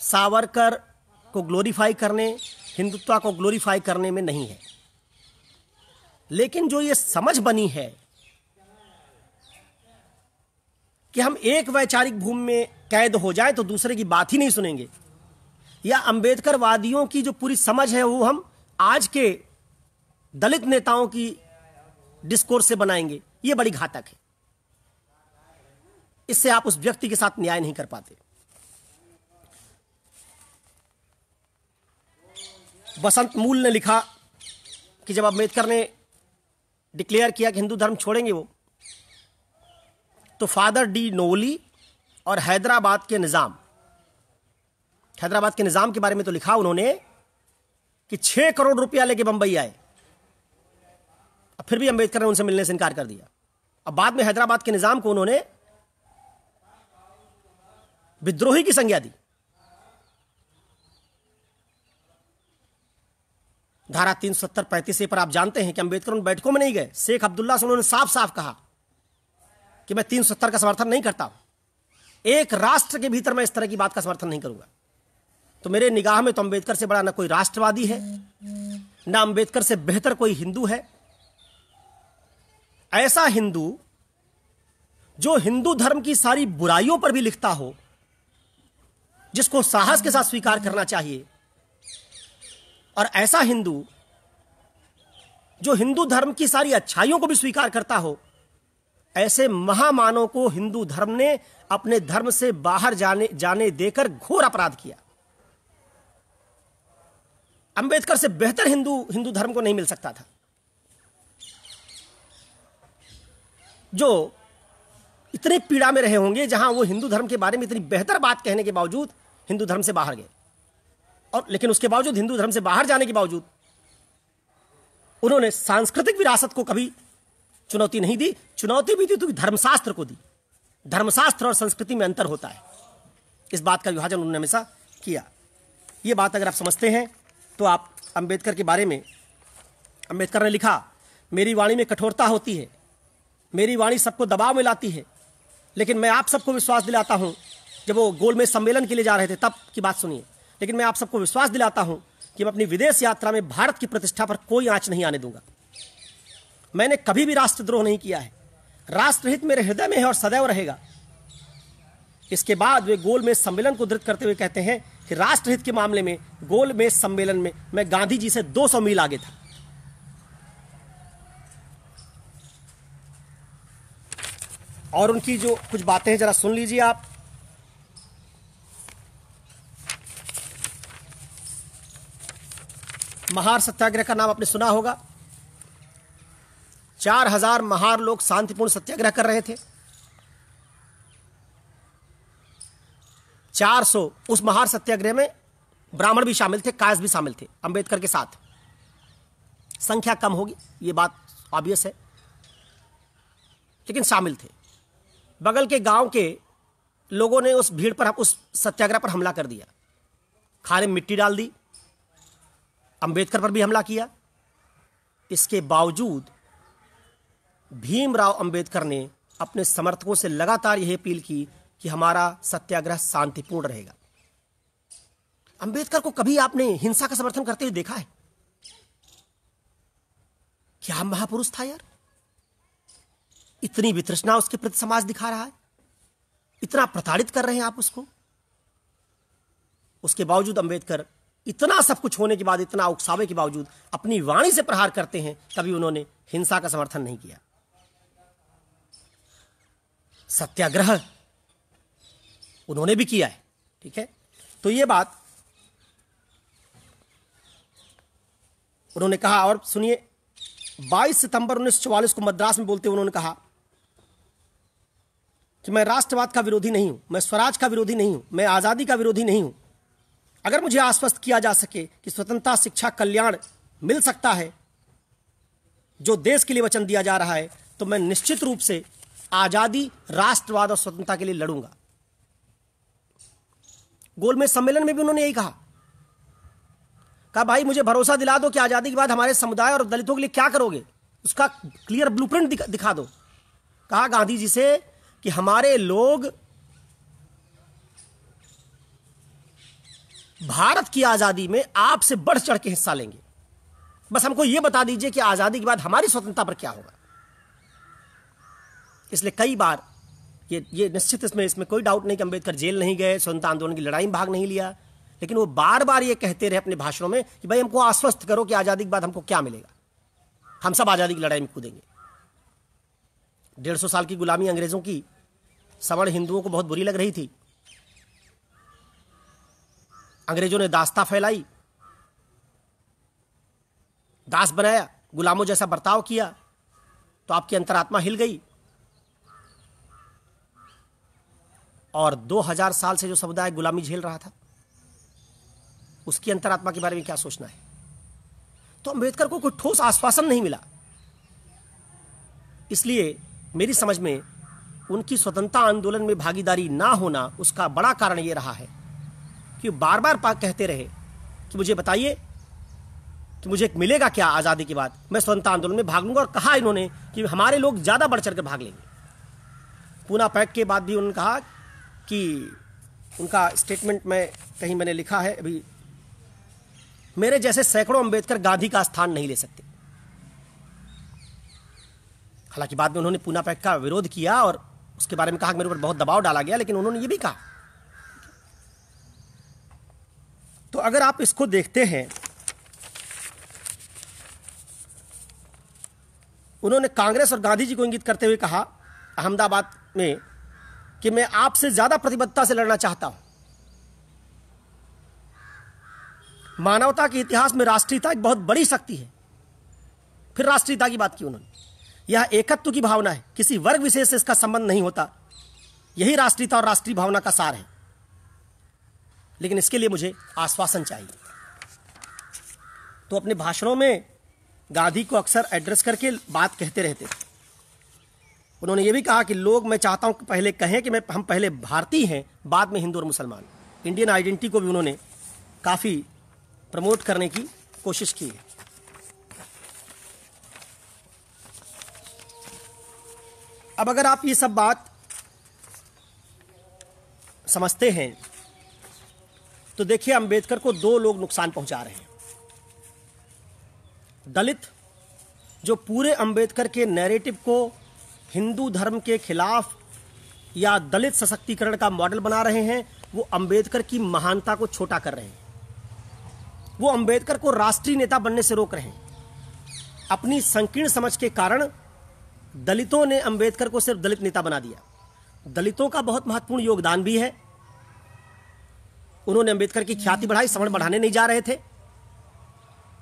सावरकर को ग्लोरीफाई करने, हिंदुत्व को ग्लोरीफाई करने में नहीं है, लेकिन जो ये समझ बनी है कि हम एक वैचारिक भूमि में कैद हो जाए तो दूसरे की बात ही नहीं सुनेंगे, या अंबेडकरवादियों की जो पूरी समझ है वो हम आज के दलित नेताओं की डिस्कोर्स से बनाएंगे, ये बड़ी घातक है। इससे आप उस व्यक्ति के साथ न्याय नहीं कर पाते। बसंत मूल ने लिखा कि जब अम्बेडकर ने डिक्लेयर किया कि हिंदू धर्म छोड़ेंगे वो, तो फादर डी नोवली और हैदराबाद के निजाम के बारे में तो लिखा उन्होंने कि 6 करोड़ रुपया लेके बंबई आए, फिर भी अम्बेडकर ने उनसे मिलने से इनकार कर दिया। अब बाद में हैदराबाद के निजाम को उन्होंने विद्रोही की संज्ञा दी। धारा 370-35 पर आप जानते हैं कि अम्बेडकर उन बैठकों में नहीं गए। शेख अब्दुल्ला से उन्होंने साफ साफ कहा कि मैं 370 का समर्थन नहीं करता हूं, एक राष्ट्र के भीतर मैं इस तरह की बात का समर्थन नहीं करूंगा। तो मेरे निगाह में तो अम्बेडकर से बड़ा ना कोई राष्ट्रवादी है, ना अम्बेडकर से बेहतर कोई हिंदू है। ऐसा हिंदू जो हिंदू धर्म की सारी बुराइयों पर भी लिखता हो, जिसको साहस के साथ स्वीकार करना चाहिए, और ऐसा हिंदू जो हिंदू धर्म की सारी अच्छाइयों को भी स्वीकार करता हो, ऐसे महामानव को हिंदू धर्म ने अपने धर्म से बाहर जाने देकर घोर अपराध किया। अंबेडकर से बेहतर हिंदू धर्म को नहीं मिल सकता था, जो इतनी पीड़ा में रहे होंगे, जहां वो हिंदू धर्म के बारे में इतनी बेहतर बात कहने के बावजूद हिंदू धर्म से बाहर गए। और लेकिन उसके बावजूद हिंदू धर्म से बाहर जाने के बावजूद उन्होंने सांस्कृतिक विरासत को कभी चुनौती नहीं दी। चुनौती भी दी तो धर्मशास्त्र को दी। धर्मशास्त्र और संस्कृति में अंतर होता है, इस बात का विभाजन उन्होंने हमेशा किया। ये बात अगर आप समझते हैं तो आप अंबेडकर के बारे में, अंबेडकर ने लिखा, मेरी वाणी में कठोरता होती है, मेरी वाणी सबको दबाव में लाती है, लेकिन मैं आप सबको विश्वास दिलाता हूं, जब वो गोलमेज सम्मेलन के लिए जा रहे थे तब की बात सुनिए, लेकिन मैं आप सबको विश्वास दिलाता हूं कि मैं अपनी विदेश यात्रा में भारत की प्रतिष्ठा पर कोई आंच नहीं आने दूंगा। मैंने कभी भी राष्ट्रद्रोह नहीं किया है, राष्ट्रहित मेरे हृदय में है और सदैव रहेगा। इसके बाद वे गोलमेज सम्मेलन को उद्धृत करते हुए कहते हैं कि राष्ट्रहित के मामले में गोलमेज सम्मेलन में मैं गांधी जी से 200 मील आगे था। और उनकी जो कुछ बातें हैं जरा सुन लीजिए आप। महार सत्याग्रह का नाम आपने सुना होगा। 4000 महार लोग शांतिपूर्ण सत्याग्रह कर रहे थे। 400 उस महार सत्याग्रह में ब्राह्मण भी शामिल थे, कायस्थ भी शामिल थे अंबेडकर के साथ। संख्या कम होगी, ये बात ऑब्वियस है, लेकिन शामिल थे। बगल के गांव के लोगों ने उस भीड़ पर, उस सत्याग्रह पर हमला कर दिया, खाने में मिट्टी डाल दी, अंबेडकर पर भी हमला किया। इसके बावजूद भीमराव अंबेडकर ने अपने समर्थकों से लगातार यह अपील की कि हमारा सत्याग्रह शांतिपूर्ण रहेगा। अंबेडकर को कभी आपने हिंसा का समर्थन करते हुए देखा है? क्या महापुरुष था यार। इतनी वितृष्णा उसके प्रति समाज दिखा रहा है, इतना प्रताड़ित कर रहे हैं आप उसको। उसके बावजूद अंबेडकर इतना सब कुछ होने के बाद, इतना उकसावे के बावजूद अपनी वाणी से प्रहार करते हैं। कभी उन्होंने हिंसा का समर्थन नहीं किया। सत्याग्रह उन्होंने भी किया है, ठीक है। तो ये बात उन्होंने कहा। और सुनिए, 22 सितंबर 1944 को मद्रास में बोलते हुए उन्होंने कहा कि मैं राष्ट्रवाद का विरोधी नहीं हूं, मैं स्वराज का विरोधी नहीं हूं, मैं आजादी का विरोधी नहीं हूं। अगर मुझे आश्वस्त किया जा सके कि स्वतंत्रता, शिक्षा, कल्याण मिल सकता है जो देश के लिए वचन दिया जा रहा है, तो मैं निश्चित रूप से आजादी, राष्ट्रवाद और स्वतंत्रता के लिए लड़ूंगा। गोलमेज सम्मेलन में भी उन्होंने यही कहा भाई मुझे भरोसा दिला दो कि आजादी के बाद हमारे समुदाय और दलितों के लिए क्या करोगे, उसका क्लियर ब्लूप्रिंट दिखा दो। कहा गांधी जी से कि हमारे लोग भारत की आजादी में आपसे बढ़ चढ़ के हिस्सा लेंगे, बस हमको यह बता दीजिए कि आजादी के बाद हमारी स्वतंत्रता पर क्या होगा। इसलिए कई बार ये निश्चित, इसमें कोई डाउट नहीं कि अंबेडकर जेल नहीं गए, स्वतंत्रता आंदोलन की लड़ाई में भाग नहीं लिया, लेकिन वो बार बार ये कहते रहे अपने भाषणों में कि भाई हमको आश्वस्त करो कि आजादी के बाद हमको क्या मिलेगा, हम सब आजादी की लड़ाई में कूदेंगे। 150 साल की गुलामी अंग्रेजों की सवर्ण हिंदुओं को बहुत बुरी लग रही थी। अंग्रेजों ने दास्ता फैलाई, दास बनाया, गुलामों जैसा बर्ताव किया, तो आपकी अंतरात्मा हिल गई। और 2000 साल से जो समुदाय गुलामी झेल रहा था, उसकी अंतरात्मा के बारे में क्या सोचना है? तो अंबेडकर को कोई ठोस आश्वासन नहीं मिला। इसलिए मेरी समझ में उनकी स्वतंत्रता आंदोलन में भागीदारी ना होना, उसका बड़ा कारण यह रहा है कि बार बार कहते रहे कि मुझे बताइए कि मुझे मिलेगा क्या आज़ादी के बाद, मैं स्वतंत्रता आंदोलन में भाग लूंगा। और कहा इन्होंने कि हमारे लोग ज़्यादा बढ़ चढ़ कर भाग लेंगे। पूना पैक्ट के बाद भी उन्होंने कहा कि उनका स्टेटमेंट में कहीं मैंने लिखा है अभी, मेरे जैसे सैकड़ों अंबेडकर गांधी का स्थान नहीं ले सकते। हालांकि बाद में उन्होंने पूना पैक्ट का विरोध किया और उसके बारे में कहा कि मेरे ऊपर बहुत दबाव डाला गया, लेकिन उन्होंने ये भी कहा। तो अगर आप इसको देखते हैं, उन्होंने कांग्रेस और गांधी जी को इंगित करते हुए कहा अहमदाबाद में कि मैं आपसे ज्यादा प्रतिबद्धता से लड़ना चाहता हूं। मानवता के इतिहास में राष्ट्रीयता एक बहुत बड़ी शक्ति है। फिर राष्ट्रीयता की बात की उन्होंने। यह एकत्व की भावना है, किसी वर्ग विशेष से इसका संबंध नहीं होता। यही राष्ट्रीयता और राष्ट्रीय भावना का सार है। लेकिन इसके लिए मुझे आश्वासन चाहिए। तो अपने भाषणों में गांधी को अक्सर एड्रेस करके बात कहते रहते थे। उन्होंने ये भी कहा कि लोग, मैं चाहता हूं कि पहले कहें कि हम पहले भारतीय हैं, बाद में हिंदू और मुसलमान। इंडियन आइडेंटिटी को भी उन्होंने काफी प्रमोट करने की कोशिश की है। अब अगर आप ये सब बात समझते हैं तो देखिए, अंबेडकर को दो लोग नुकसान पहुंचा रहे हैं। दलित, जो पूरे अंबेडकर के नैरेटिव को हिंदू धर्म के खिलाफ या दलित सशक्तिकरण का मॉडल बना रहे हैं, वो अंबेडकर की महानता को छोटा कर रहे हैं। वो अंबेडकर को राष्ट्रीय नेता बनने से रोक रहे हैं। अपनी संकीर्ण समझ के कारण दलितों ने अंबेडकर को सिर्फ दलित नेता बना दिया। दलितों का बहुत महत्वपूर्ण योगदान भी है। उन्होंने अंबेडकर की ख्याति बढ़ाई, सवर्ण बढ़ाने नहीं जा रहे थे।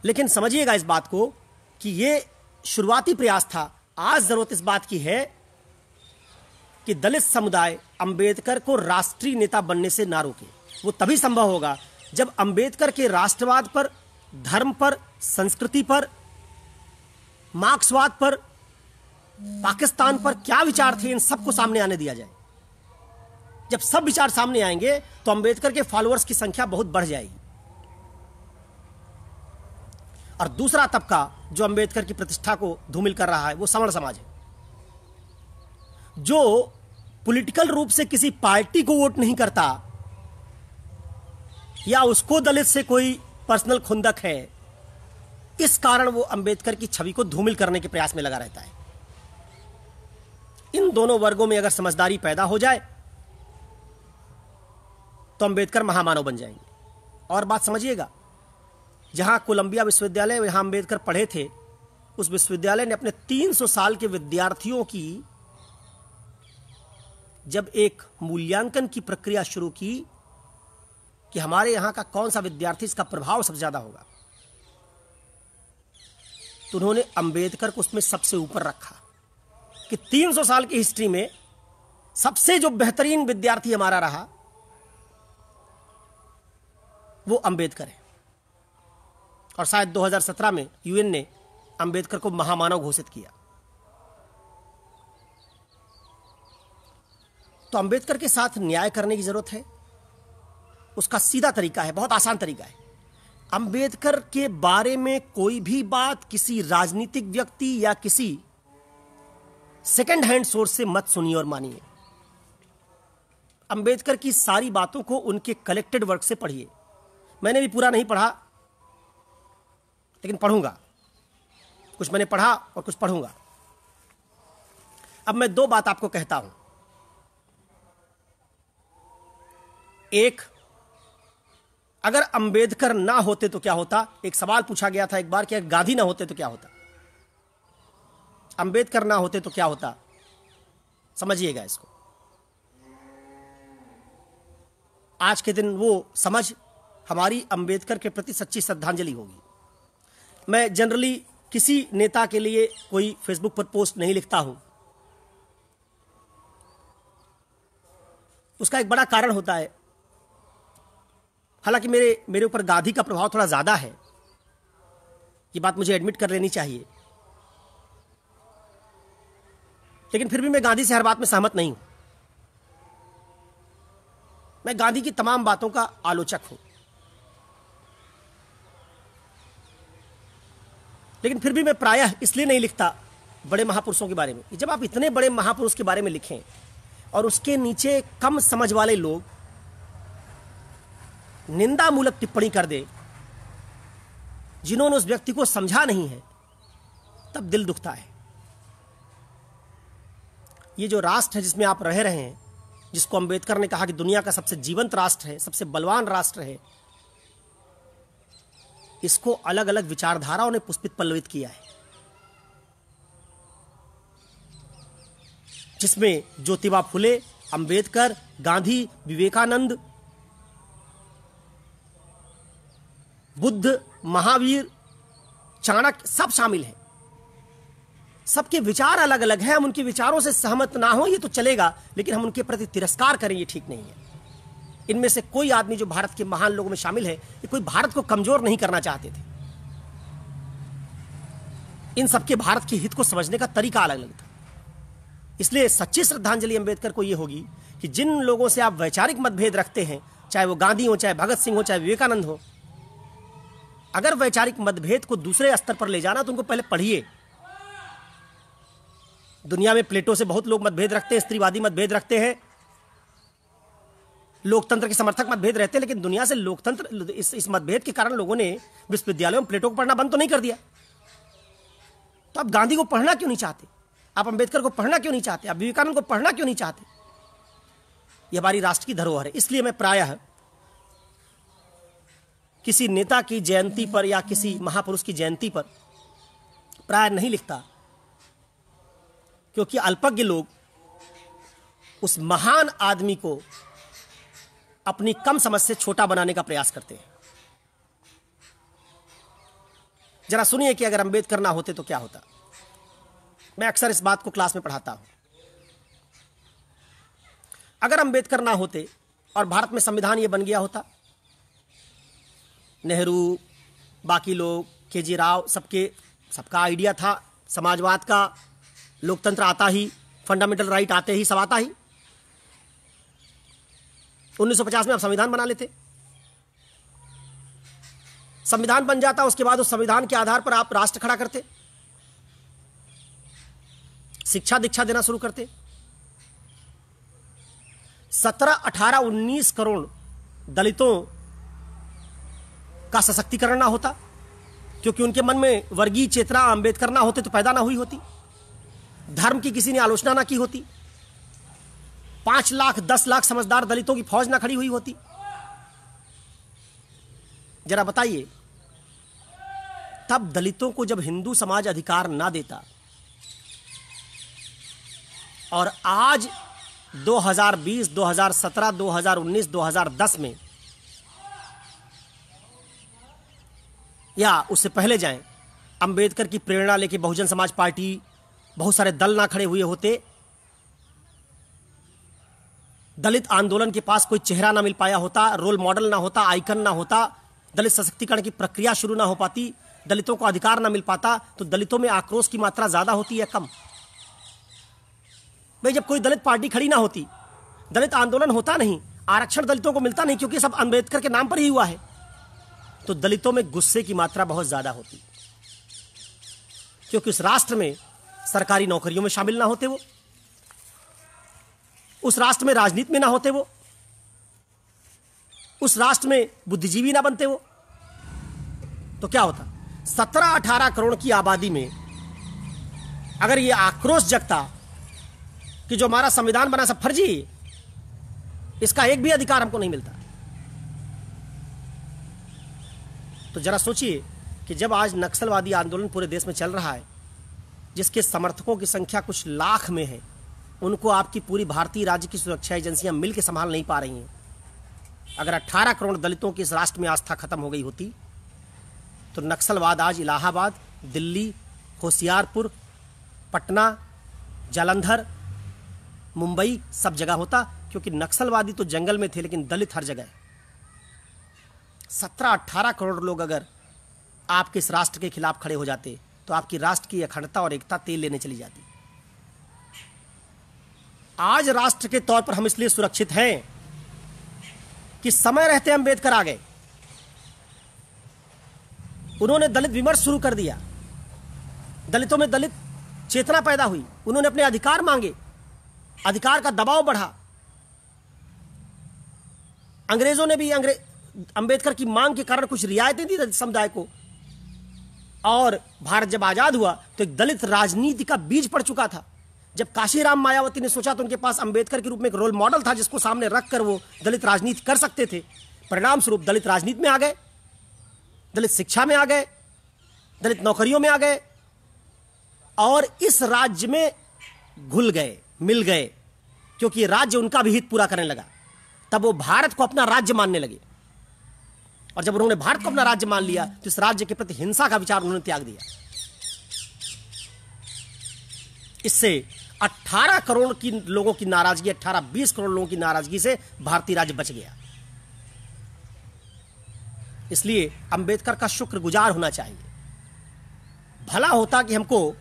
लेकिन समझिएगा इस बात को कि ये शुरुआती प्रयास था। आज जरूरत इस बात की है कि दलित समुदाय अंबेडकर को राष्ट्रीय नेता बनने से ना रोके। वो तभी संभव होगा जब अंबेडकर के राष्ट्रवाद पर, धर्म पर, संस्कृति पर, मार्क्सवाद पर, पाकिस्तान पर क्या विचार थे, इन सबको सामने आने दिया जाए। जब सब विचार सामने आएंगे तो अंबेडकर के फॉलोअर्स की संख्या बहुत बढ़ जाएगी। और दूसरा तबका जो अंबेडकर की प्रतिष्ठा को धूमिल कर रहा है, वो सवर्ण समाज है, जो पॉलिटिकल रूप से किसी पार्टी को वोट नहीं करता या उसको दलित से कोई पर्सनल खुंदक है। इस कारण वो अंबेडकर की छवि को धूमिल करने के प्रयास में लगा रहता है। इन दोनों वर्गों में अगर समझदारी पैदा हो जाए तो अंबेडकर महामानव बन जाएंगे। और बात समझिएगा, जहां कोलंबिया विश्वविद्यालय, जहां अंबेडकर पढ़े थे, उस विश्वविद्यालय ने अपने 300 साल के विद्यार्थियों की जब एक मूल्यांकन की प्रक्रिया शुरू की कि हमारे यहां का कौन सा विद्यार्थी इसका प्रभाव सबसे ज्यादा होगा, तो उन्होंने अंबेडकर को उसमें सबसे ऊपर रखा कि 300 साल की हिस्ट्री में सबसे जो बेहतरीन विद्यार्थी हमारा रहा वो अंबेडकर है। और शायद 2017 में यूएन ने अंबेडकर को महामानव घोषित किया। तो अंबेडकर के साथ न्याय करने की जरूरत है। उसका सीधा तरीका है, बहुत आसान तरीका है। अंबेडकर के बारे में कोई भी बात किसी राजनीतिक व्यक्ति या किसी सेकंड हैंड सोर्स से मत सुनिए और मानिए। अंबेडकर की सारी बातों को उनके कलेक्टेड वर्क से पढ़िए। मैंने भी पूरा नहीं पढ़ा, लेकिन पढ़ूंगा। कुछ मैंने पढ़ा और कुछ पढ़ूंगा। अब मैं दो बात आपको कहता हूं। एक, अगर अंबेडकर ना होते तो क्या होता? एक सवाल पूछा गया था एक बार कि अगर गांधी ना होते तो क्या होता, अंबेडकर ना होते तो क्या होता। समझिएगा इसको। आज के दिन वो समझ हमारी अंबेडकर के प्रति सच्ची श्रद्धांजलि होगी। मैं जनरली किसी नेता के लिए कोई फेसबुक पर पोस्ट नहीं लिखता हूं। उसका एक बड़ा कारण होता है। हालांकि मेरे ऊपर गांधी का प्रभाव थोड़ा ज्यादा है, ये बात मुझे एडमिट कर लेनी चाहिए, लेकिन फिर भी मैं गांधी से हर बात में सहमत नहीं हूं। मैं गांधी की तमाम बातों का आलोचक हूं, लेकिन फिर भी मैं प्रायः इसलिए नहीं लिखता बड़े महापुरुषों के बारे में। जब आप इतने बड़े महापुरुष के बारे में लिखें और उसके नीचे कम समझ वाले लोग निंदामूलक टिप्पणी कर दे जिन्होंने उस व्यक्ति को समझा नहीं है, तब दिल दुखता है। ये जो राष्ट्र है जिसमें आप रह रहे हैं, जिसको अंबेडकर ने कहा कि दुनिया का सबसे जीवंत राष्ट्र है, सबसे बलवान राष्ट्र है, इसको अलग अलग विचारधाराओं ने पुष्पित पल्लवित किया है, जिसमें ज्योतिबा फुले, अंबेडकर, गांधी, विवेकानंद, बुद्ध, महावीर, चाणक्य सब शामिल हैं। सबके विचार अलग अलग हैं। हम उनके विचारों से सहमत ना हो ये तो चलेगा, लेकिन हम उनके प्रति तिरस्कार करें ये ठीक नहीं है। इनमें से कोई आदमी जो भारत के महान लोगों में शामिल है, ये कोई भारत को कमजोर नहीं करना चाहते थे। इन सबके भारत के हित को समझने का तरीका अलग अलग था। इसलिए सच्ची श्रद्धांजलि अंबेडकर को यह होगी कि जिन लोगों से आप वैचारिक मतभेद रखते हैं, चाहे वो गांधी हो, चाहे भगत सिंह हो, चाहे विवेकानंद हो, अगर वैचारिक मतभेद को दूसरे स्तर पर ले जाना तो उनको पहले पढ़िए। दुनिया में प्लेटो से बहुत लोग मतभेद रखते हैं, स्त्रीवादी मतभेद रखते हैं, लोकतंत्र के समर्थक मतभेद रहते हैं, लेकिन दुनिया से लोकतंत्र इस मतभेद के कारण लोगों ने विश्वविद्यालयों में प्लेटो को पढ़ना बंद तो नहीं कर दिया। तो आप गांधी को पढ़ना क्यों नहीं चाहते? आप अंबेडकर को पढ़ना क्यों नहीं चाहते? आप विवेकानंद को पढ़ना क्यों नहीं चाहते? यह हमारी राष्ट्र की धरोहर है। इसलिए मैं प्रायः किसी नेता की जयंती पर या किसी महापुरुष की जयंती पर प्राय नहीं लिखता, क्योंकि अल्पज्ञ लोग उस महान आदमी को अपनी कम समझ से छोटा बनाने का प्रयास करते हैं। जरा सुनिए कि अगर अंबेडकर ना होते तो क्या होता। मैं अक्सर इस बात को क्लास में पढ़ाता हूं। अगर अंबेडकर ना होते और भारत में संविधान यह बन गया होता, नेहरू, बाकी लोग, केजी राव, सबका आइडिया था समाजवाद का, लोकतंत्र आता ही, फंडामेंटल राइट आते ही, सब आता ही। 1950 में आप संविधान बना लेते, संविधान बन जाता, उसके बाद उस संविधान के आधार पर आप राष्ट्र खड़ा करते, शिक्षा दीक्षा देना शुरू करते। 17, 18, 19 करोड़ दलितों का सशक्तिकरण ना होता, क्योंकि उनके मन में वर्गीय चेतना अंबेडकर ना होते तो पैदा ना हुई होती। धर्म की किसी ने आलोचना ना की होती। 5 लाख 10 लाख समझदार दलितों की फौज ना खड़ी हुई होती। जरा बताइए, तब दलितों को जब हिंदू समाज अधिकार ना देता और आज 2020, 2017, 2019, 2010 में या उससे पहले जाएं, अंबेडकर की प्रेरणा लेके बहुजन समाज पार्टी, बहुत सारे दल ना खड़े हुए होते, दलित आंदोलन के पास कोई चेहरा ना मिल पाया होता, रोल मॉडल ना होता, आइकन ना होता, दलित सशक्तिकरण की प्रक्रिया शुरू ना हो पाती, दलितों को अधिकार ना मिल पाता, तो दलितों में आक्रोश की मात्रा ज्यादा होती है कम? भाई, जब कोई दलित पार्टी खड़ी ना होती, दलित आंदोलन होता नहीं, आरक्षण दलितों को मिलता नहीं, क्योंकि सब अंबेडकर के नाम पर ही हुआ है, तो दलितों में गुस्से की मात्रा बहुत ज्यादा होती, क्योंकि उस राष्ट्र में सरकारी नौकरियों में शामिल ना होते वो, उस राष्ट्र में राजनीति में ना होते वो, उस राष्ट्र में बुद्धिजीवी ना बनते वो, तो क्या होता? 17-18 करोड़ की आबादी में अगर ये आक्रोश जगता कि जो हमारा संविधान बना सब फर्जी है, इसका एक भी अधिकार हमको नहीं मिलता, तो जरा सोचिए कि जब आज नक्सलवादी आंदोलन पूरे देश में चल रहा है, जिसके समर्थकों की संख्या कुछ लाख में है, उनको आपकी पूरी भारतीय राज्य की सुरक्षा एजेंसियां मिलकर संभाल नहीं पा रही हैं। अगर 18 करोड़ दलितों की इस राष्ट्र में आस्था खत्म हो गई होती तो नक्सलवाद आज इलाहाबाद, दिल्ली, होशियारपुर, पटना, जालंधर, मुंबई सब जगह होता, क्योंकि नक्सलवादी तो जंगल में थे लेकिन दलित हर जगह। 17-18 करोड़ लोग अगर आपके इस राष्ट्र के खिलाफ खड़े हो जाते तो आपकी राष्ट्र की अखंडता और एकता तेल लेने चली जाती। आज राष्ट्र के तौर पर हम इसलिए सुरक्षित हैं कि समय रहते अंबेडकर आ गए, उन्होंने दलित विमर्श शुरू कर दिया, दलितों में दलित चेतना पैदा हुई, उन्होंने अपने अधिकार मांगे, अधिकार का दबाव बढ़ा। अंग्रेजों ने भी अंबेडकर की मांग के कारण कुछ रियायतें दी दलित समुदाय को, और भारत जब आजाद हुआ तो एक दलित राजनीति का बीज पड़ चुका था। जब काशीराम मायावती ने सोचा तो उनके पास अंबेडकर के रूप में एक रोल मॉडल था जिसको सामने रखकर वो दलित राजनीति कर सकते थे। परिणाम स्वरूप दलित राजनीति में आ गए, दलित शिक्षा में आ गए, दलित नौकरियों में आ गए, और इस राज्य में घुल गए, मिल गए, क्योंकि राज्य उनका भी हित पूरा करने लगा। तब वो भारत को अपना राज्य मानने लगे, और जब उन्होंने भारत को अपना राज्य मान लिया तो इस राज्य के प्रति हिंसा का विचार उन्होंने त्याग दिया। इससे 18 करोड़ की लोगों की नाराजगी, 18-20 करोड़ लोगों की नाराजगी से भारतीय राज्य बच गया। इसलिए अंबेडकर का शुक्रगुजार होना चाहिए। भला होता कि हमको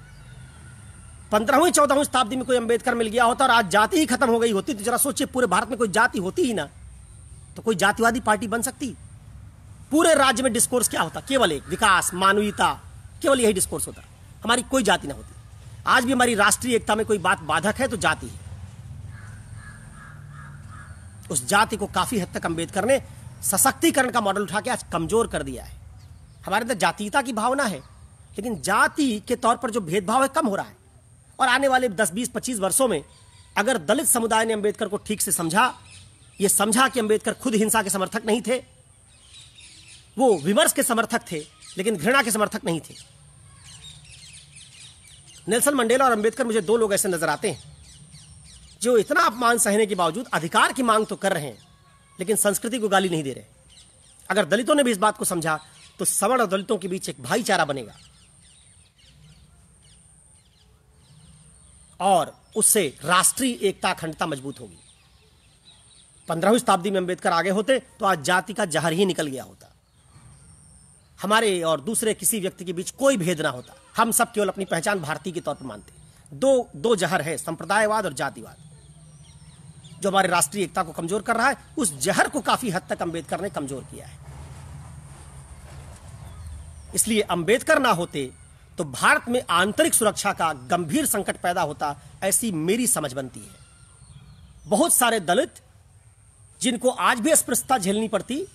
15वीं-14वीं शताब्दी में कोई अंबेडकर मिल गया होता और आज जाति ही खत्म हो गई होती। तो जरा सोचिए, पूरे भारत में कोई जाति होती ही ना तो कोई जातिवादी पार्टी बन सकती? पूरे राज्य में डिस्कोर्स क्या होता? केवल एक, विकास, मानवीयता, केवल यही डिस्कोर्स होता। हमारी कोई जाति ना होती। आज भी हमारी राष्ट्रीय एकता में कोई बात बाधक है तो जाति है। उस जाति को काफी हद तक अंबेडकर ने सशक्तिकरण का मॉडल उठा के आज कमजोर कर दिया है। हमारे अंदर जातीयता की भावना है, लेकिन जाति के तौर पर जो भेदभाव है कम हो रहा है। और आने वाले 10, 20, 25 वर्षों में अगर दलित समुदाय ने अंबेडकर को ठीक से समझा, ये समझा कि अंबेडकर खुद हिंसा के समर्थक नहीं थे, वो विमर्श के समर्थक थे लेकिन घृणा के समर्थक नहीं थे। नेल्सन मंडेला और अंबेडकर, मुझे दो लोग ऐसे नजर आते हैं जो इतना अपमान सहने के बावजूद अधिकार की मांग तो कर रहे हैं लेकिन संस्कृति को गाली नहीं दे रहे। अगर दलितों ने भी इस बात को समझा तो सवर्ण और दलितों के बीच एक भाईचारा बनेगा और उससे राष्ट्रीय एकता अखंडता मजबूत होगी। 15वीं शताब्दी में अंबेडकर आगे होते तो आज जाति का जहर ही निकल गया होता। हमारे और दूसरे किसी व्यक्ति के बीच कोई भेद ना होता। हम सब केवल अपनी पहचान भारतीय के तौर पर मानते। दो जहर है, संप्रदायवाद और जातिवाद, जो हमारे राष्ट्रीय एकता को कमजोर कर रहा है। उस जहर को काफी हद तक अंबेडकर ने कमजोर किया है। इसलिए अंबेडकर ना होते तो भारत में आंतरिक सुरक्षा का गंभीर संकट पैदा होता, ऐसी मेरी समझ बनती है। बहुत सारे दलित जिनको आज भी अस्पृश्यता झेलनी पड़ती,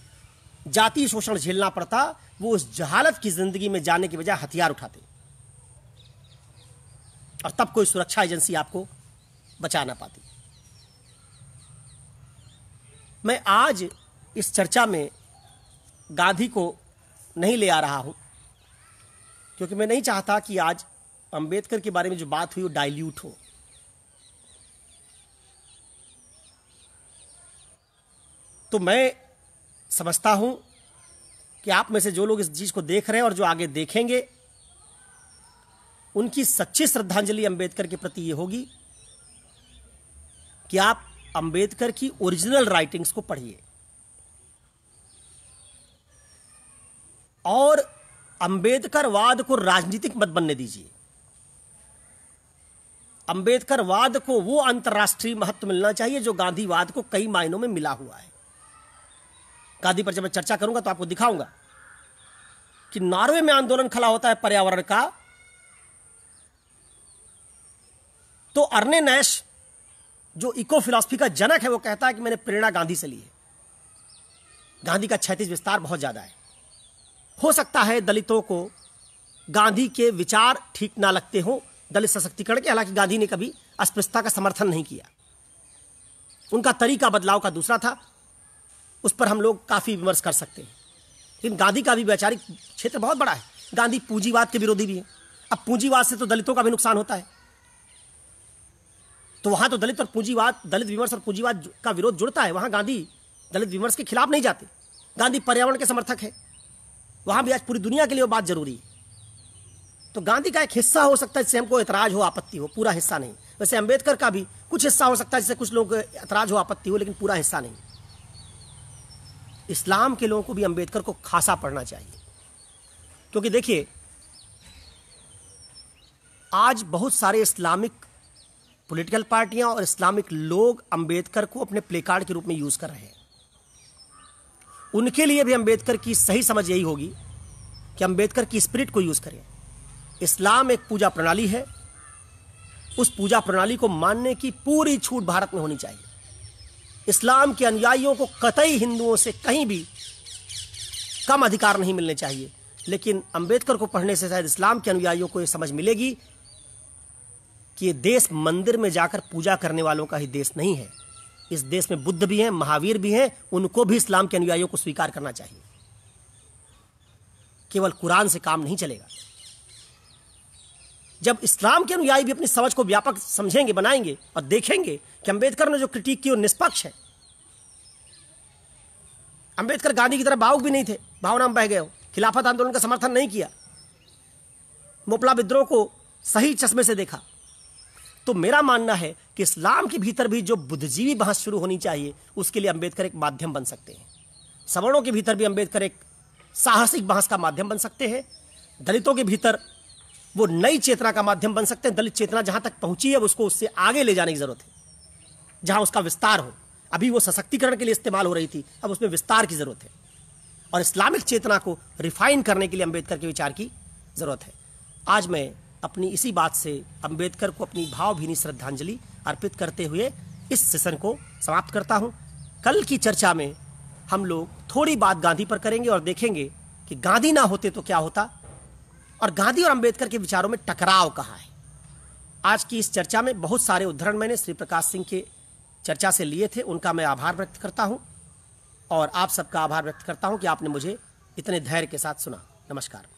जातीय शोषण झेलना पड़ता, वो उस जहालत की जिंदगी में जाने की बजाय हथियार उठाते और तब कोई सुरक्षा एजेंसी आपको बचा ना पाती। मैं आज इस चर्चा में गांधी को नहीं ले आ रहा हूं क्योंकि मैं नहीं चाहता कि आज अंबेडकर के बारे में जो बात हुई वो डाइल्यूट हो। तो मैं समझता हूं कि आप में से जो लोग इस चीज को देख रहे हैं और जो आगे देखेंगे, उनकी सच्ची श्रद्धांजलि अंबेडकर के प्रति यह होगी कि आप अंबेडकर की ओरिजिनल राइटिंग्स को पढ़िए और अंबेडकरवाद को राजनीतिक मत बनने दीजिए। अंबेडकरवाद को वो अंतर्राष्ट्रीय महत्व मिलना चाहिए जो गांधीवाद को कई मायनों में मिला हुआ है। गांधी पर जब मैं चर्चा करूंगा तो आपको दिखाऊंगा कि नॉर्वे में आंदोलन खड़ा होता है पर्यावरण का, तो अर्ने नैश जो इको फिलॉसफी का जनक है वो कहता है कि मैंने प्रेरणा गांधी से ली है। गांधी का क्षैतिज विस्तार बहुत ज्यादा है। हो सकता है दलितों को गांधी के विचार ठीक ना लगते हो, दलित सशक्तिकरण के, हालांकि गांधी ने कभी अस्पृश्यता का समर्थन नहीं किया। उनका तरीका बदलाव का दूसरा था, उस पर हम लोग काफी विमर्श कर सकते हैं। लेकिन गांधी का भी वैचारिक क्षेत्र बहुत बड़ा है। गांधी पूंजीवाद के विरोधी भी है। अब पूंजीवाद से तो दलितों का भी नुकसान होता है, तो वहां तो दलित और पूंजीवाद, दलित विमर्श और पूंजीवाद का विरोध जुड़ता है। वहां गांधी दलित विमर्श के खिलाफ नहीं जाते। गांधी पर्यावरण के समर्थक है, वहां भी आज पूरी दुनिया के लिए वो बात जरूरी है। तो गांधी का एक हिस्सा हो सकता है जिससे हमको एतराज हो, आपत्ति हो, पूरा हिस्सा नहीं। वैसे अंबेडकर का भी कुछ हिस्सा हो सकता है जिससे कुछ लोगों को एतराज हो, आपत्ति हो, लेकिन पूरा हिस्सा नहीं। इस्लाम के लोगों को भी अंबेडकर को खासा पढ़ना चाहिए, क्योंकि देखिए आज बहुत सारे इस्लामिक पॉलिटिकल पार्टियां और इस्लामिक लोग अंबेडकर को अपने प्ले कार्ड के रूप में यूज कर रहे हैं। उनके लिए भी अंबेडकर की सही समझ यही होगी कि अंबेडकर की स्पिरिट को यूज करें। इस्लाम एक पूजा प्रणाली है, उस पूजा प्रणाली को मानने की पूरी छूट भारत में होनी चाहिए। इस्लाम के अनुयायियों को कतई हिंदुओं से कहीं भी कम अधिकार नहीं मिलने चाहिए। लेकिन अंबेडकर को पढ़ने से शायद इस्लाम के अनुयायियों को यह समझ मिलेगी कि ये देश मंदिर में जाकर पूजा करने वालों का ही देश नहीं है। इस देश में बुद्ध भी हैं, महावीर भी हैं, उनको भी इस्लाम के अनुयायियों को स्वीकार करना चाहिए। केवल कुरान से काम नहीं चलेगा। जब इस्लाम के अनुयायी भी अपनी समझ को व्यापक समझेंगे, बनाएंगे और देखेंगे कि अंबेडकर ने जो क्रिटिक की वो निष्पक्ष है। अंबेडकर गांधी की तरह भावुक भी नहीं थे, भावना में बह गए हो, खिलाफत आंदोलन का समर्थन नहीं किया, मोपला विद्रोह को सही चश्मे से देखा। तो मेरा मानना है कि इस्लाम के भीतर भी जो बुद्धिजीवी बहस शुरू होनी चाहिए, उसके लिए अंबेडकर एक माध्यम बन सकते हैं। सवर्णों के भीतर भी अंबेडकर एक साहसिक बहस का माध्यम बन सकते हैं। दलितों के भीतर वो नई चेतना का माध्यम बन सकते हैं। दलित चेतना जहां तक पहुंची है उसको उससे आगे ले जाने की जरूरत है, जहां उसका विस्तार हो। अभी वो सशक्तिकरण के लिए इस्तेमाल हो रही थी, अब उसमें विस्तार की जरूरत है। और इस्लामिक चेतना को रिफाइन करने के लिए अंबेडकर के विचार की जरूरत है। आज मैं अपनी इसी बात से अंबेडकर को अपनी भावभीनी श्रद्धांजलि अर्पित करते हुए इस सेशन को समाप्त करता हूं। कल की चर्चा में हम लोग थोड़ी बात गांधी पर करेंगे और देखेंगे कि गांधी ना होते तो क्या होता और गांधी और अंबेडकर के विचारों में टकराव कहाँ है। आज की इस चर्चा में बहुत सारे उदाहरण मैंने श्री प्रकाश सिंह के चर्चा से लिए थे, उनका मैं आभार व्यक्त करता हूं और आप सबका आभार व्यक्त करता हूं कि आपने मुझे इतने धैर्य के साथ सुना। नमस्कार।